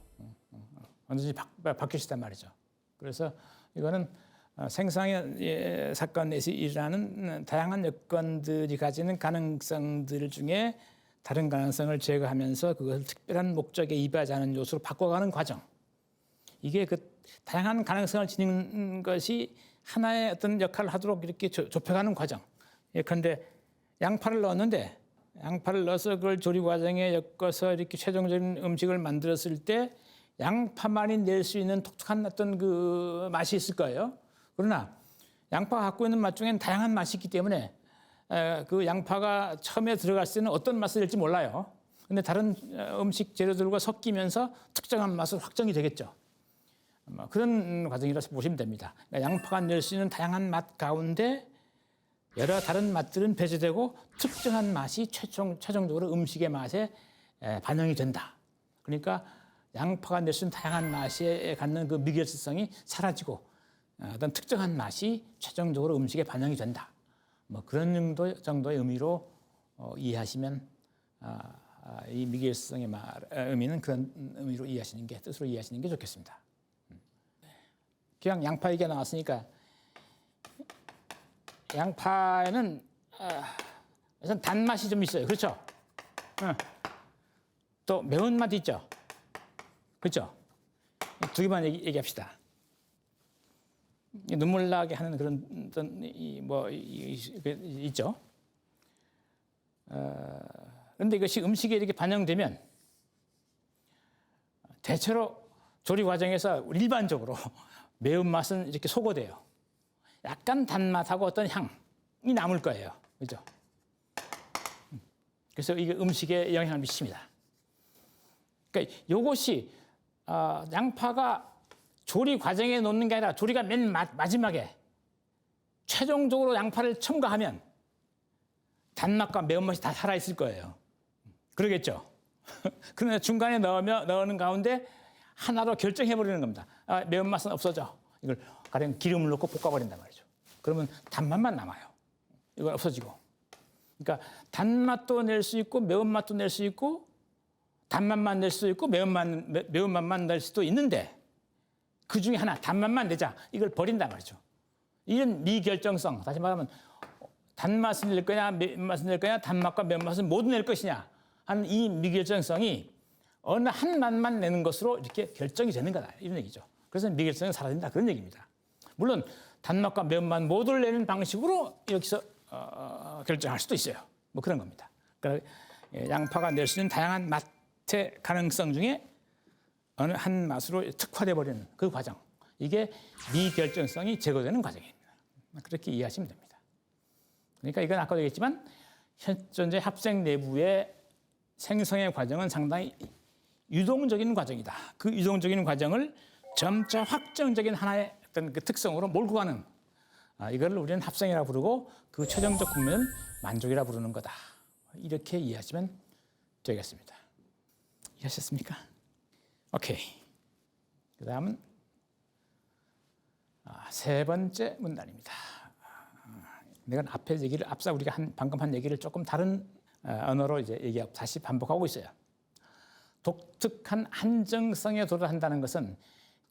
언제든지 바뀔 수 있단 말이죠. 그래서 이거는 생성의 사건에서 일어나는 다양한 여건들이 가지는 가능성들 중에 다른 가능성을 제거하면서 그것을 특별한 목적에 이바지하는 요소로 바꿔가는 과정. 이게 그 다양한 가능성을 지니는 것이 하나의 어떤 역할을 하도록 이렇게 좁혀가는 과정. 예컨대 양파를 넣었는데 양파를 넣어서 그걸 조리 과정에 엮어서 이렇게 최종적인 음식을 만들었을 때 양파만이 낼 수 있는 독특한 어떤 그 맛이 있을 거예요. 그러나 양파가 갖고 있는 맛 중엔 다양한 맛이 있기 때문에 그 양파가 처음에 들어갔을 때는 어떤 맛을 낼지 몰라요. 근데 다른 음식 재료들과 섞이면서 특정한 맛을 확정이 되겠죠. 그런 과정이라서 보시면 됩니다. 그러니까 양파가 낼 수 있는 다양한 맛 가운데 여러 다른 맛들은 배제되고 특정한 맛이 최종적으로 음식의 맛에 반영이 된다. 그러니까 양파가 낼 수 있는 다양한 맛에 갖는 그 미결성이 사라지고 어떤 특정한 맛이 최종적으로 음식에 반영이 된다. 그런 정도의 의미로 이해하시면 이 미결성의 의미는 그런 의미로 이해하시는 게, 뜻으로 이해하시는 게 좋겠습니다. 그냥 양파 얘기가 나왔으니까 양파에는 우선 단맛이 좀 있어요. 그렇죠? 또 매운맛이 있죠. 그렇죠? 두 개만 얘기합시다. 눈물 나게 하는 그런 있죠. 그런데 이것이 음식에 이렇게 반영되면 대체로 조리 과정에서 일반적으로 매운맛은 이렇게 소거돼요. 약간 단맛하고 어떤 향이 남을 거예요. 그죠? 그래서 이게 음식에 영향을 미칩니다. 그러니까 이것이 양파가 조리 과정에 놓는 게 아니라 조리가 맨 마지막에 최종적으로 양파를 첨가하면 단맛과 매운맛이 다 살아있을 거예요. 그러겠죠? 그런데 중간에 넣는 가운데 하나로 결정해버리는 겁니다. 아, 매운맛은 없어져. 이걸 가령 기름을 넣고 볶아버린단 말이죠. 그러면 단맛만 남아요. 이건 없어지고. 그러니까 단맛도 낼 수 있고 매운맛도 낼 수 있고 단맛만 낼 수 있고 매운맛만 낼 수도 있는데 그 중에 하나 단맛만 내자. 이걸 버린단 말이죠. 이런 미결정성. 다시 말하면 단맛을 낼 거냐 매운맛을 낼 거냐 단맛과 매운맛을 모두 낼 것이냐 하는 이 미결정성이 어느 한 맛만 내는 것으로 이렇게 결정이 되는 거다. 이런 얘기죠. 그래서 미결성이 사라진다. 그런 얘기입니다. 물론 단맛과 매운맛 모두를 내는 방식으로 여기서 결정할 수도 있어요. 뭐 그런 겁니다. 그러니까 양파가 낼 수 있는 다양한 맛의 가능성 중에 어느 한 맛으로 특화돼 버리는 그 과정. 이게 미결정성이 제거되는 과정입니다. 그렇게 이해하시면 됩니다. 그러니까 이건 아까도 얘기했지만 현재 합생 내부의 생성의 과정은 상당히 유동적인 과정이다. 그 유동적인 과정을 점차 확정적인 하나의 어떤 그 특성으로 몰고 가는 이걸 우리는 합성이라고 부르고 그 최종적 국면은 만족이라고 부르는 거다. 이렇게 이해하시면 되겠습니다. 이해하셨습니까? 오케이. 그 다음은 세 번째 문단입니다. 내가 앞서 우리가 방금 한 얘기를 조금 다른 언어로 이제 다시 반복하고 있어요. 독특한 한정성에 도달한다는 것은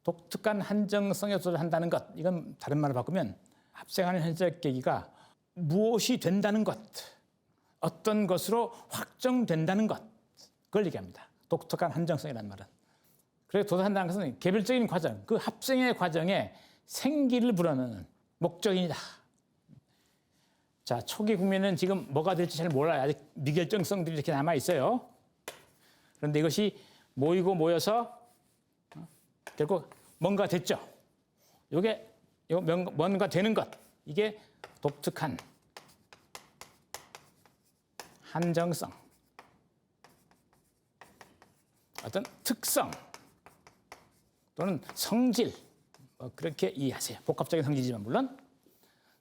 독특한 한정성에 도달한다는 것, 이건 다른 말로 바꾸면 합생하는 현재적 계기가 무엇이 된다는 것, 어떤 것으로 확정된다는 것, 그걸 얘기합니다. 독특한 한정성이라는 말은. 그래서 도달한다는 것은 개별적인 과정, 그 합생의 과정에 생기를 불어넣는 목적이다. 자, 초기 국면은 지금 뭐가 될지 잘 몰라요. 아직 미결정성들이 이렇게 남아 있어요. 그런데 이것이 모이고 모여서 결국 뭔가 됐죠. 이게 뭔가 되는 것, 이게 독특한 한정성, 어떤 특성 또는 성질, 그렇게 이해하세요. 복합적인 성질이지만 물론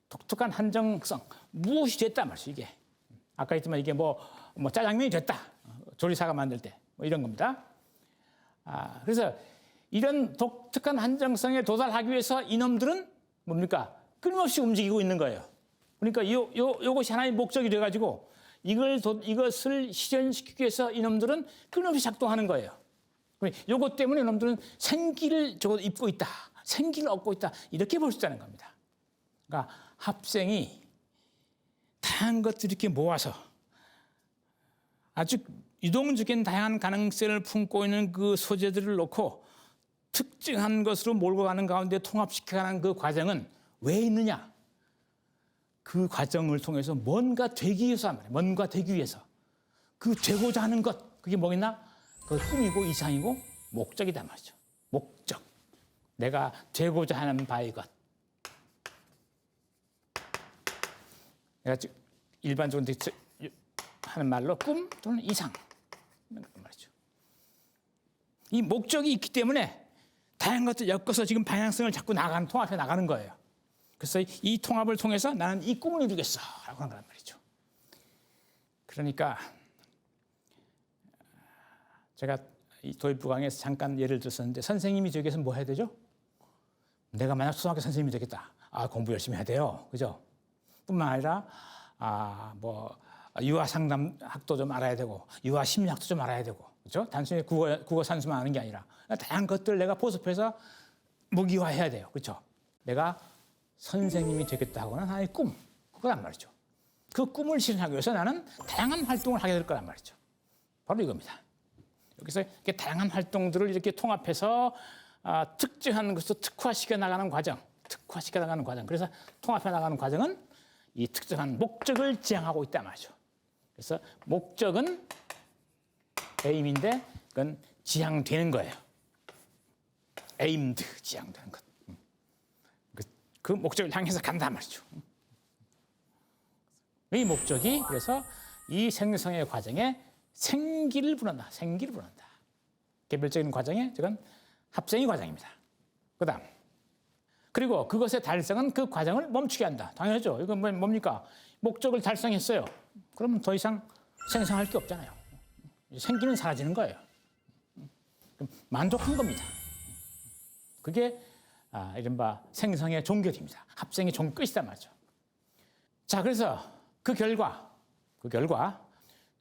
독특한 한정성, 무엇이 됐다 말이죠. 이게 아까 했지만 이게 뭐 짜장면이 됐다, 조리사가 만들 때 뭐 이런 겁니다. 그래서 이런 독특한 한정성에 도달하기 위해서 이놈들은 뭡니까? 끊임없이 움직이고 있는 거예요. 그러니까 요것이 하나의 목적이 돼가지고 이것을 실현시키기 위해서 이놈들은 끊임없이 작동하는 거예요. 요것 때문에 이놈들은 생기를 입고 있다, 생기를 얻고 있다, 이렇게 볼 수 있다는 겁니다. 그러니까 합생이 다양한 것들을 이렇게 모아서 아주 유동적인 다양한 가능성을 품고 있는 그 소재들을 놓고 특정한 것으로 몰고 가는 가운데 통합시켜가는 그 과정은 왜 있느냐? 그 과정을 통해서 뭔가 되기 위해서 한 말이에요. 뭔가 되기 위해서. 그 되고자 하는 것, 그게 뭐겠나? 그 꿈이고 이상이고 목적이다 말이죠. 목적. 내가 되고자 하는 바의 것. 내가 일반적으로 하는 말로 꿈 또는 이상 말이죠. 이 목적이 있기 때문에 다양한 것들 엮어서 지금 방향성을 자꾸 통합해 나가는 거예요. 그래서 이 통합을 통해서 나는 이 꿈을 이루겠어라고 하는 거란 말이죠. 그러니까 제가 이 도입부 강의에서 잠깐 예를 들었었는데 선생님이 저기에서 뭐 해야 되죠? 내가 만약 초등학교 선생님이 되겠다. 공부 열심히 해야 돼요. 그죠? 뿐만 아니라 유아 상담학도 좀 알아야 되고 유아 심리학도 좀 알아야 되고, 그렇죠? 단순히 국어 산수만 아는 게 아니라 다양한 것들 내가 보습해서 무기화해야 돼요. 그렇죠? 내가 선생님이 되겠다 하고는 하나의 꿈, 그거란 말이죠. 그 꿈을 실현하기 위해서 나는 다양한 활동을 하게 될 거란 말이죠. 바로 이겁니다. 여기서 이렇게 다양한 활동들을 이렇게 통합해서 특정한 것을 특화시켜 나가는 과정, 그래서 통합해 나가는 과정은 이 특정한 목적을 지향하고 있단 말이죠. 그래서 목적은 aim인데 그건 지향되는 거예요. aimed, 지향되는 것. 그 목적을 향해서 간단 말이죠. 이 목적이 그래서 이 생성의 과정에 생기를 불어넣는다. 개별적인 과정에 저건 합생의 과정입니다. 그다음 그리고 그것의 달성은 그 과정을 멈추게 한다. 당연하죠. 이건 뭡니까? 목적을 달성했어요. 그러면 더 이상 생성할 게 없잖아요. 생기는 사라지는 거예요. 만족한 겁니다. 그게 이른바 생성의 종결입니다. 합생의 종끝이단 말이죠. 자, 그래서 그 결과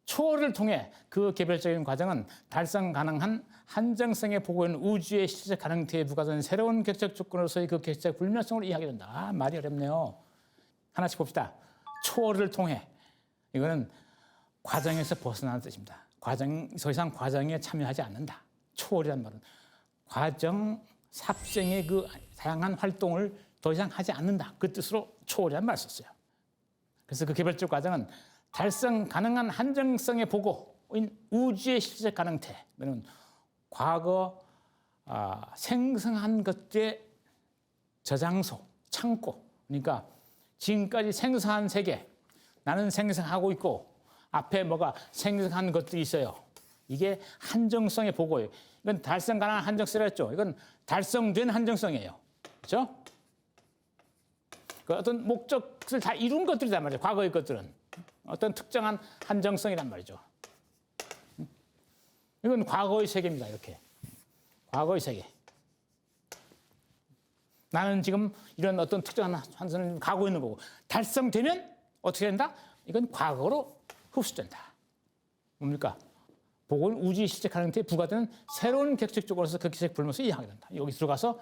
초월을 통해 그 개별적인 과정은 달성 가능한 한정성에 보고 있는 우주의 실제 가능태에 부과된 새로운 객체적 조건으로서의 그 객체적 불멸성으로 이해하게 된다. 말이 어렵네요. 하나씩 봅시다. 초월을 통해 이거는 과정에서 벗어나는 뜻입니다. 더 이상 과정에 참여하지 않는다. 초월이란 말은 과정 삽생의 그 다양한 활동을 더 이상 하지 않는다. 그 뜻으로 초월이란 말을 썼어요. 그래서 그 개별적 과정은 달성 가능한 한정성에 보고인 우주의 실제 가능태. 그러면 과거 생성한 것의 저장소, 창고. 그러니까 지금까지 생성한 세계, 나는 생성하고 있고 앞에 뭐가 생성한 것들이 있어요. 이게 한정성의 보고예요. 이건 달성 가능한 한정성이라고 했죠. 이건 달성된 한정성이에요. 그렇죠? 그 어떤 목적을 다 이룬 것들이란 말이죠. 과거의 것들은. 어떤 특정한 한정성이란 말이죠. 이건 과거의 세계입니다. 이렇게. 과거의 세계. 나는 지금 이런 어떤 특정한 한정성을 가고 있는 거고 달성되면 어떻게 된다? 이건 과거로 흡수된다. 뭡니까? 보고는 우주의 실제 가능태에 부과되는 새로운 객체적 조건에서 그 객체적 불면서 이해하게 된다. 여기 들어가서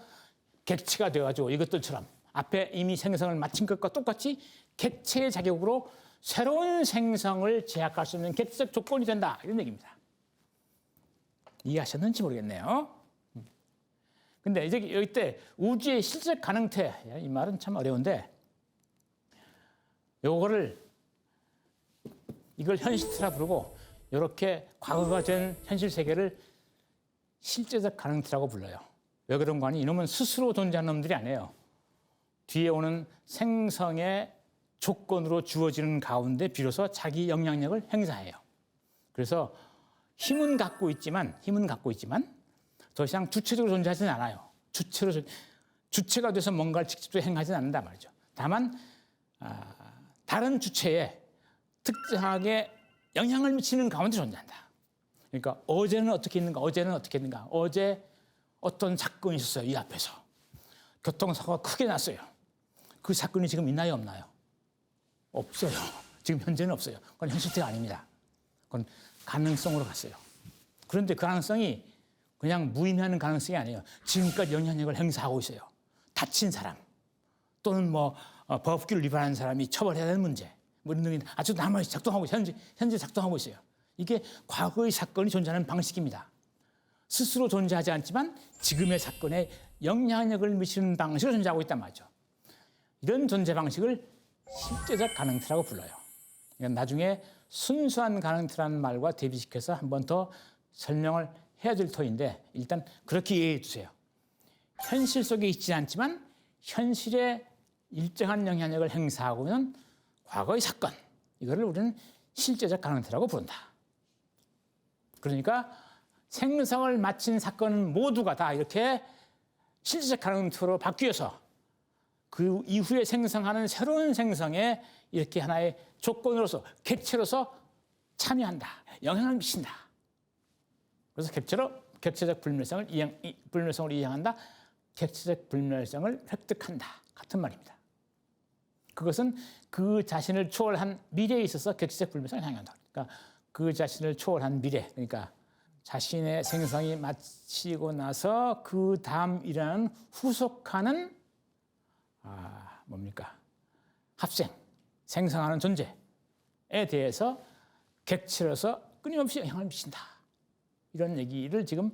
객체가 되어가지고 이것들처럼 앞에 이미 생성을 마친 것과 똑같이 객체의 자격으로 새로운 생성을 제약할 수 있는 객체적 조건이 된다. 이런 얘기입니다. 이해하셨는지 모르겠네요. 근데 이제 여기 때 우주의 실제 가능태, 이 말은 참 어려운데 이걸 현실태라 부르고 이렇게 과거가 된 현실 세계를 실제적 가능태라고 불러요. 왜 그런 거 아니? 이놈은 스스로 존재하는 놈들이 아니에요. 뒤에 오는 생성의 조건으로 주어지는 가운데 비로소 자기 영향력을 행사해요. 그래서 힘은 갖고 있지만 더 이상 주체적으로 존재하지는 않아요. 주체가 돼서 뭔가를 직접적으로 행하지는 않는단 말이죠. 다만 다른 주체에 특정하게 영향을 미치는 가운데 존재한다. 그러니까 어제는 어떻게 했는가? 어제 어떤 사건이 있었어요. 이 앞에서. 교통사고가 크게 났어요. 그 사건이 지금 있나요? 없나요? 없어요. 지금 현재는 없어요. 그건 현실태가 아닙니다. 그건 가능성으로 갔어요. 그런데 그 가능성이 그냥 무의미한 가능성이 아니에요. 지금까지 영향력을 행사하고 있어요. 다친 사람 또는 법규를 위반한 사람이 처벌해야 되는 문제 이런 등이 아주 남아있어 작동하고 현재 작동하고 있어요. 이게 과거의 사건이 존재하는 방식입니다. 스스로 존재하지 않지만 지금의 사건에 영향력을 미치는 방식으로 존재하고 있단 말이죠. 이런 존재 방식을 실제적 가능태라고 불러요. 그러니까 나중에 순수한 가능태라는 말과 대비시켜서 한 번 더 설명을 해야 될 터인데 일단 그렇게 이해해 주세요. 현실 속에 있지 않지만 현실에 일정한 영향력을 행사하고 있는 과거의 사건, 이거를 우리는 실제적 가능태라고 부른다. 그러니까 생성을 마친 사건은 모두가 다 이렇게 실제적 가능태로 바뀌어서 그 이후에 생성하는 새로운 생성에 이렇게 하나의 조건으로서 객체로서 참여한다. 영향을 미친다. 그래서 객체적 불멸성을 이해한다. 객체적 불멸성을 획득한다. 같은 말입니다. 그것은 그 자신을 초월한 미래에 있어서 객체적 불멸성을 향한다. 그러니까 그 자신을 초월한 미래, 그러니까 자신의 생성이 마치고 나서 그 다음 일어나는 후속하는 합생, 생성하는 존재에 대해서 객체로서 끊임없이 영향을 미친다. 이런 얘기를 지금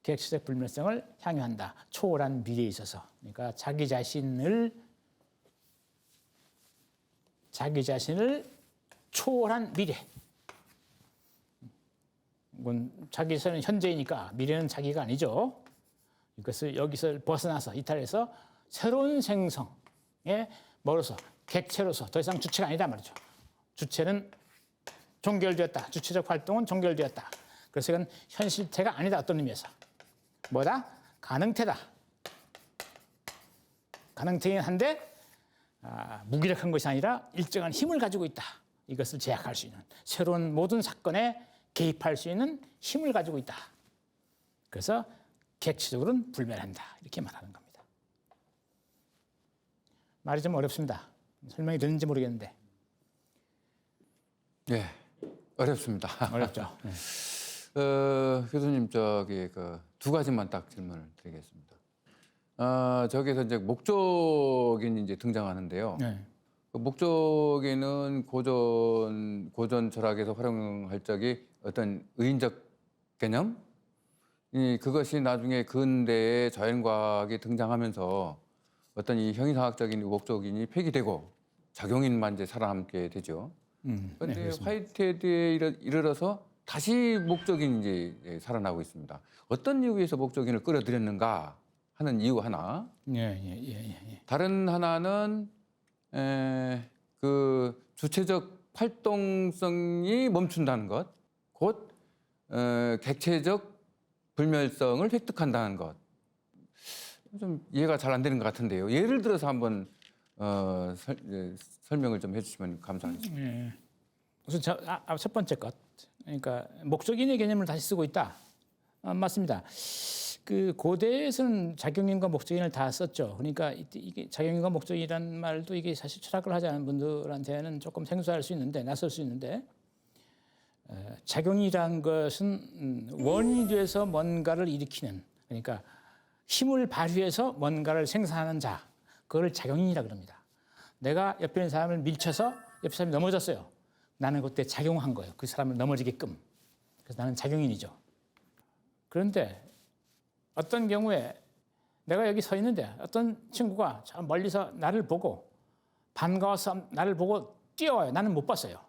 객체적 불멸성을 향유한다. 초월한 미래에 있어서. 그러니까 자기 자신을 초월한 미래. 자기 자신은 현재이니까 미래는 자기가 아니죠. 이것을 여기서 벗어나서 이탈해서 새로운 생성에 멀어서 객체로서 더 이상 주체가 아니다 말이죠. 주체는 종결되었다. 주체적 활동은 종결되었다. 그래서 이건 현실태가 아니다. 어떤 의미에서. 뭐다? 가능태다. 가능태긴 한데 무기력한 것이 아니라 일정한 힘을 가지고 있다. 이것을 제약할 수 있는 새로운 모든 사건에 개입할 수 있는 힘을 가지고 있다. 그래서 객체적으로는 불멸한다. 이렇게 말하는 겁니다. 말이 좀 어렵습니다. 설명이 되는지 모르겠는데. 예, 어렵습니다. 어렵죠. 네. 교수님 저기 그 두 가지만 딱 질문을 드리겠습니다. 저기서 이제 목적인이 이제 등장하는데요. 네. 그 목적인은 고전 철학에서 활용할 적이 어떤 의인적 개념? 그것이 나중에 근대의 자연과학이 등장하면서 어떤 이 형이상학적인 목적인이 폐기되고 작용인만 이제 살아남게 되죠. 그런데 그렇습니다. 화이트헤드에 이르러서 다시 목적인이 이제 살아나고 있습니다. 어떤 이유에서 목적인을 끌어들였는가 하는 이유 하나. 예. 다른 하나는 그 주체적 활동성이 멈춘다는 것, 곧 객체적 불멸성을 획득한다는 것. 좀 이해가 잘 안 되는 것 같은데요. 예를 들어서 한번 설명을 좀 해주시면 감사하겠습니다. 예. 우선 첫 번째 것, 그러니까 목적인의 개념을 다시 쓰고 있다. 맞습니다. 그 고대에서는 작용인과 목적인을 다 썼죠. 그러니까 이게 작용인과 목적이라는 말도 이게 사실 철학을 하지 않은 분들한테는 조금 생소할 수 있는데 낯설 수 있는데 작용이란 것은 원이 돼서 뭔가를 일으키는, 그러니까 힘을 발휘해서 뭔가를 생산하는 자, 그걸 작용인이라 그럽니다. 내가 옆에 있는 사람을 밀쳐서 옆에 사람이 넘어졌어요. 나는 그때 작용한 거예요. 그 사람을 넘어지게끔. 그래서 나는 작용인이죠. 그런데 어떤 경우에 내가 여기 서 있는데 어떤 친구가 저 멀리서 나를 보고 반가워서 나를 보고 뛰어와요. 나는 못 봤어요.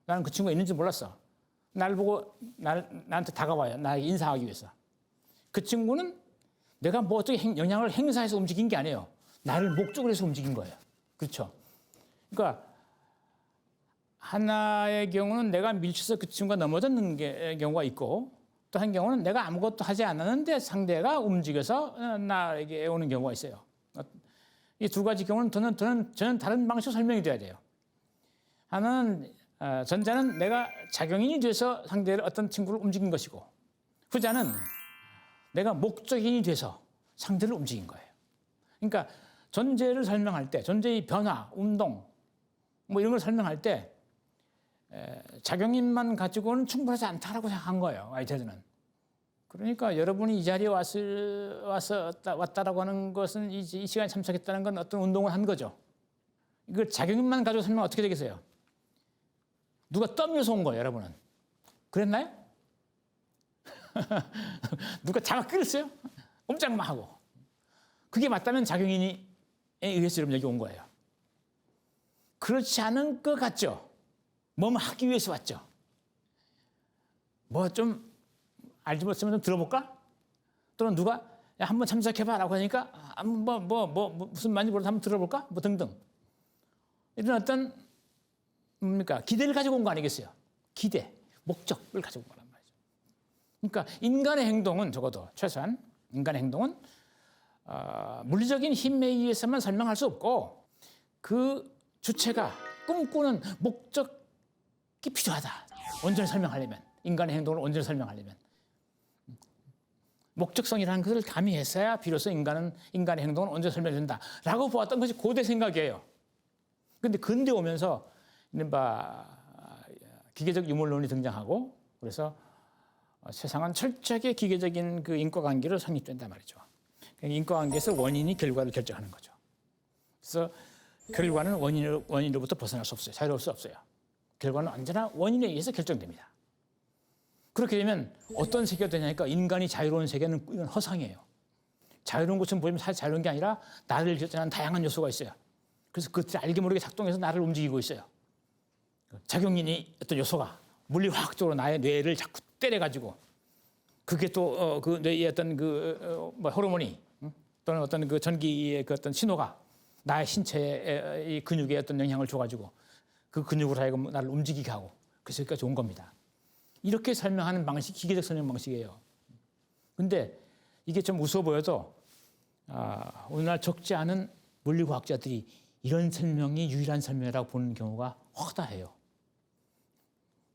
나는 그 친구가 있는지 몰랐어. 나를 보고 나한테 다가와요. 나에게 인사하기 위해서. 그 친구는 내가 뭐 어떻게 영향을 행사해서 움직인 게 아니에요. 나를 목적으로 해서 움직인 거예요. 그렇죠? 그러니까 하나의 경우는 내가 밀쳐서 그 친구가 넘어졌는 경우가 있고, 또 한 경우는 내가 아무것도 하지 않았는데 상대가 움직여서 나에게 오는 경우가 있어요. 이 두 가지 경우는 저는 다른 방식으로 설명이 돼야 돼요. 하나는 전자는 내가 작용인이 돼서 상대를 어떤 친구를 움직인 것이고, 후자는 내가 목적인이 돼서 상대를 움직인 거예요. 그러니까 존재를 설명할 때, 존재의 변화, 운동 뭐 이런 걸 설명할 때 작용인만 가지고는 충분하지 않다라고 생각한 거예요. 화이트헤드는. 그러니까 여러분이 이 자리에 왔다라고 하는 것은 이 시간에 참석했다는 건 어떤 운동을 한 거죠. 이걸 작용인만 가지고 설명하면 어떻게 되겠어요? 누가 떠밀어서 온 거예요, 여러분은. 그랬나요? 누가 잡아 끌었어요? 꼼짝만 하고. 그게 맞다면 작용인에 의해서 여러분 여기 온 거예요. 그렇지 않은 것 같죠? 뭐 하기 위해서 왔죠? 뭐 좀 알지 못하면 좀 들어볼까? 또는 누가 야, 한번 참석해봐라고 하니까 무슨 말인지 몰라도 한번 들어볼까? 뭐 등등. 이런 어떤 뭡니까? 기대를 가지고 온 거 아니겠어요? 기대, 목적을 가지고 온 거란 말이죠. 그러니까 인간의 행동은 적어도 최소한 인간의 행동은 물리적인 힘에 의해서만 설명할 수 없고 그 주체가 꿈꾸는 목적이 필요하다. 온전히 설명하려면, 인간의 행동을 온전히 설명하려면 목적성이라는 것을 가미했어야 비로소 인간의 행동은 온전히 설명된다라고 보았던 것이 고대 생각이에요. 그런데 근대 오면서 이른바 기계적 유물론이 등장하고, 그래서 세상은 철저하게 기계적인 그 인과관계로 성립된단 말이죠. 인과관계에서 원인이 결과를 결정하는 거죠. 그래서 결과는 원인으로부터 벗어날 수 없어요. 자유로울 수 없어요. 결과는 언제나 원인에 의해서 결정됩니다. 그렇게 되면 어떤 세계가 되냐니까 인간이 자유로운 세계는 이건 허상이에요. 자유로운 것은 보이면 사실 자유로운 게 아니라 나를 결정하는 다양한 요소가 있어요. 그래서 그것들이 알게 모르게 작동해서 나를 움직이고 있어요. 작용인이 어떤 요소가 물리화학적으로 나의 뇌를 자꾸 때려가지고 그게 또 그 뇌의 어떤 호르몬이 또는 어떤 그 전기의 그 어떤 신호가 나의 신체의 이 근육에 어떤 영향을 줘가지고 그 근육으로 하여금 나를 움직이게 하고 그래서 여기까지 온 겁니다. 이렇게 설명하는 방식, 기계적 설명 방식이에요. 근데 이게 좀 우스워 보여도 오늘날 적지 않은 물리과학자들이 이런 설명이 유일한 설명이라고 보는 경우가 허다해요.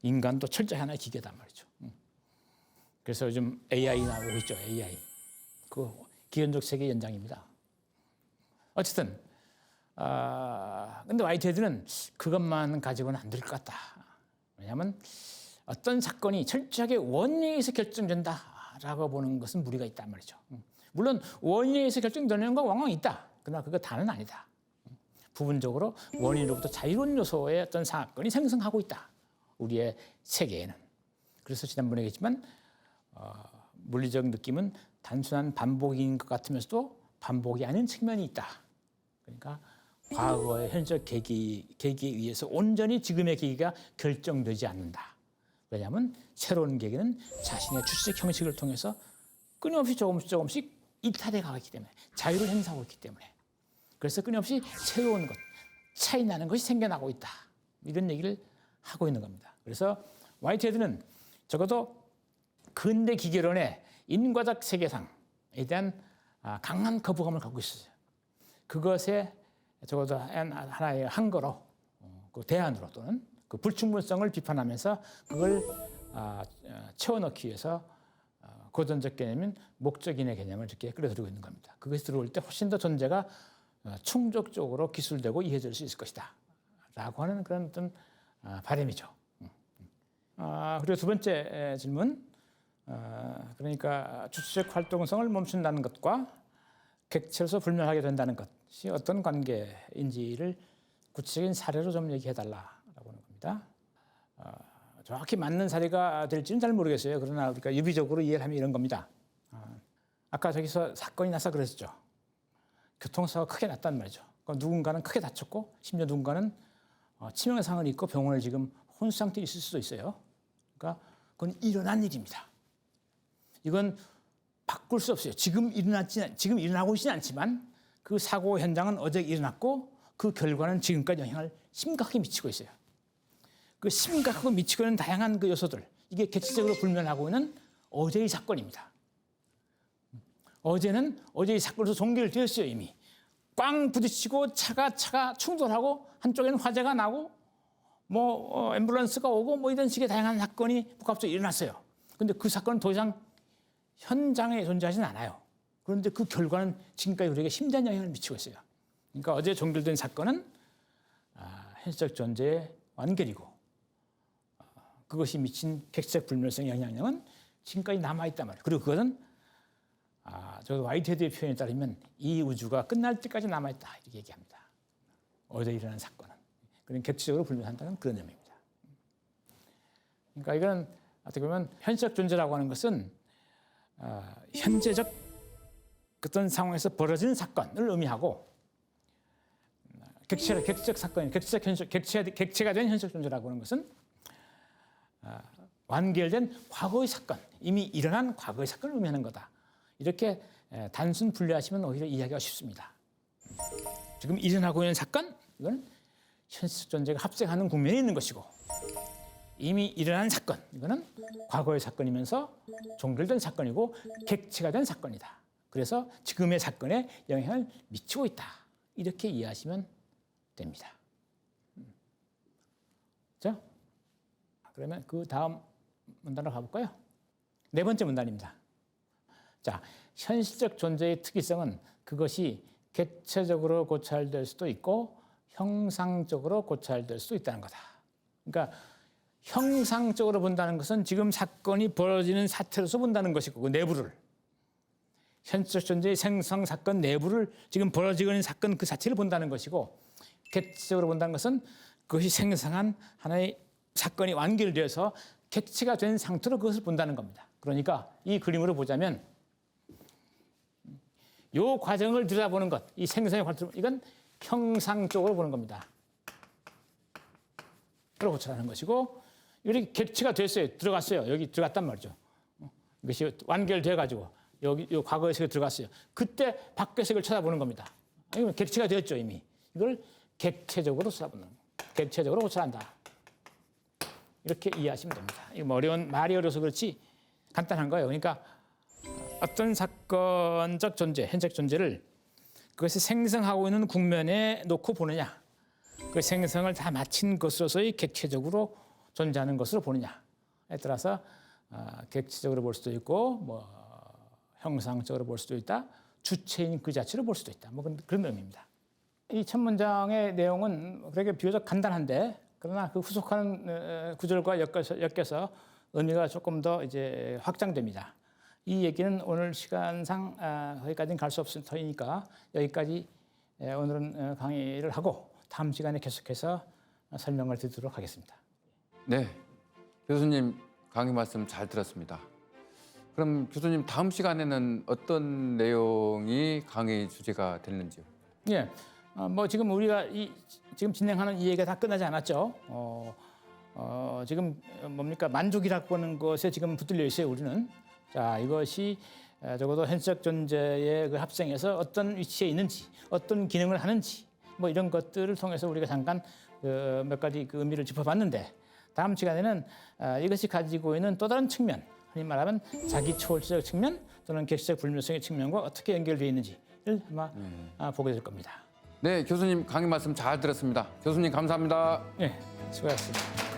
인간도 철저히 하나의 기계단 말이죠. 그래서 요즘 AI 나오고 있죠. AI. 그 기원적 세계 연장입니다. 어쨌든 근데 화이트헤드는 그것만 가지고는 안 될 것 같다. 왜냐하면 어떤 사건이 철저하게 원인에 의해서 결정된다라고 보는 것은 무리가 있단 말이죠. 물론 원인에 의해서 결정되는 건 왕왕 있다. 그러나 그거 다는 아니다. 부분적으로 원인으로부터 자유로운 요소의 어떤 사건이 생성하고 있다. 우리의 세계에는. 그래서 지난번에 얘기했지만 물리적 느낌은 단순한 반복인 것 같으면서도 반복이 아닌 측면이 있다. 그러니까 과거의 현재적 계기에 의해서 온전히 지금의 계기가 결정되지 않는다. 왜냐하면 새로운 계기는 자신의 주체적 형식을 통해서 끊임없이 조금씩 이탈해 가고 있기 때문에 자유를 행사하고 있기 때문에 그래서 끊임없이 새로운 것, 차이 나는 것이 생겨나고 있다. 이런 얘기를 하고 있는 겁니다. 그래서 화이트헤드는 적어도 근대 기계론의 인과적 세계상에 대한 강한 거부감을 갖고 있었어요. 그것에 적어도 하나의 한거로 그 대안으로 또는 그 불충분성을 비판하면서 그걸 채워넣기 위해서 고전적 개념인 목적인의 개념을 이렇게 끌어들이고 있는 겁니다. 그것이 들어올 때 훨씬 더 존재가 충족적으로 기술되고 이해될 수 있을 것이다. 라고 하는 그런 어떤 바람이죠. 그리고 두 번째 질문. 그러니까 주체적 활동성을 멈춘다는 것과 객체로서 불멸하게 된다는 것이 어떤 관계인지를 구체적인 사례로 좀 얘기해달라라고 하는 겁니다. 정확히 맞는 사례가 될지는 잘 모르겠어요. 그러나 우리가 유비적으로 이해를 하면 이런 겁니다. 아까 저기서 사건이 나서 그랬죠. 교통사고가 크게 났단 말이죠. 그러니까 누군가는 크게 다쳤고 심지어 누군가는 치명상을 입고 병원을 지금 혼수 상태에 있을 수도 있어요. 그러니까 그건 일어난 일입니다. 이건 바꿀 수 없어요. 지금 일어나고 있지는 않지만 그 사고 현장은 어제 일어났고 그 결과는 지금까지 영향을 심각하게 미치고 있어요. 그 심각하고 미치고 있는 다양한 그 요소들, 이게 객체적으로 불면하고 있는 어제의 사건입니다. 어제는 어제의 사건으로서 종결되었어요. 이미 꽝 부딪히고 차가 충돌하고 한쪽에는 화재가 나고 뭐 앰뷸런스가 오고 뭐 이런 식의 다양한 사건이 복합적으로 일어났어요. 그런데 그 사건은 더 이상 현장에 존재하지는 않아요. 그런데 그 결과는 지금까지 우리에게 심대한 영향을 미치고 있어요. 그러니까 어제 종결된 사건은 현실적 존재의 완결이고 그것이 미친 객체적 불멸성의 영향력은 지금까지 남아있단 말이에요. 그리고 그것은 저 화이트헤드의 표현에 따르면 이 우주가 끝날 때까지 남아있다 이렇게 얘기합니다. 어제 일어난 사건은. 그런 객체적으로 불멸한다는 그런 의미입니다. 그러니까 이건 어떻게 보면 현실적 존재라고 하는 것은 현재적 어떤 상황에서 벌어지는 사건을 의미하고 객체적 사건, 객체가 된 현실적 존재라고 하는 것은 완결된 과거의 사건, 이미 일어난 과거의 사건을 의미하는 거다. 이렇게 단순 분류하시면 오히려 이해하기가 쉽습니다. 지금 일어나고 있는 사건, 이건 현실적 존재가 합생하는 국면에 있는 것이고 이미 일어난 사건, 이거는 과거의 사건이면서 종결된 사건이고 객체가 된 사건이다. 그래서 지금의 사건에 영향을 미치고 있다. 이렇게 이해하시면 됩니다. 자, 그러면 그 다음 문단으로 가볼까요? 네 번째 문단입니다. 자, 현실적 존재의 특이성은 그것이 객체적으로 고찰될 수도 있고 형상적으로 고찰될 수도 있다는 거다. 그러니까 형상적으로 본다는 것은 지금 사건이 벌어지는 사태로서 본다는 것이고 그 내부를 현실적 존재의 생성 사건 내부를 지금 벌어지고 있는 사건 그 자체를 본다는 것이고 객체적으로 본다는 것은 그것이 생성한 하나의 사건이 완결되어서 객체가 된 상태로 그것을 본다는 겁니다. 그러니까 이 그림으로 보자면 이 과정을 들여다보는 것, 이 생성의 과정, 이건 형상적으로 보는 겁니다. 그걸 고찰하는 것이고 이렇게 객체가 됐어요. 들어갔어요. 여기 들어갔단 말이죠. 이것이 완결돼가지고 여기 이 과거의 세계에 들어갔어요. 그때 밖의 세계를 쳐다보는 겁니다. 이건 객체가 되었죠 이미. 이걸 객체적으로 쳐다보는 거예요. 객체적으로 고찰한다. 이렇게 이해하시면 됩니다. 이거 뭐 말이 어려서 그렇지 간단한 거예요. 그러니까 어떤 사건적 존재, 현재적 존재를 그것이 생성하고 있는 국면에 놓고 보느냐, 그 생성을 다 마친 것으로서의 객체적으로 존재하는 것으로 보느냐에 따라서 객체적으로 볼 수도 있고 뭐 형상적으로 볼 수도 있다. 주체인 그 자체로 볼 수도 있다. 뭐 그런 의미입니다. 이 첫 문장의 내용은 그렇게 비교적 간단한데 그러나 그 후속하는 구절과 엮여서 의미가 조금 더 이제 확장됩니다. 이 얘기는 오늘 시간상 거기까지는 갈 수 없을 터이니까 여기까지 오늘은 강의를 하고 다음 시간에 계속해서 설명을 드리도록 하겠습니다. 네, 교수님 강의 말씀 잘 들었습니다. 그럼 교수님 다음 시간에는 어떤 내용이 강의 주제가 되는지요? 예, 뭐 지금 우리가 지금 진행하는 이 얘기가 다 끝나지 않았죠. 지금 뭡니까 만족이라고 하는 것에 지금 붙들려 있어요. 우리는 자 이것이 적어도 현실적 존재의 그 합성에서 어떤 위치에 있는지, 어떤 기능을 하는지 뭐 이런 것들을 통해서 우리가 잠깐 몇 가지 그 의미를 짚어봤는데 다음 시간에는 이것이 가지고 있는 또 다른 측면, 흔히 말하면 자기 초월적 측면 또는 객체적 불멸성의 측면과 어떻게 연결되어 있는지를 아마 보게 될 겁니다. 네, 교수님 강의 말씀 잘 들었습니다. 교수님 감사합니다. 네, 수고하셨습니다.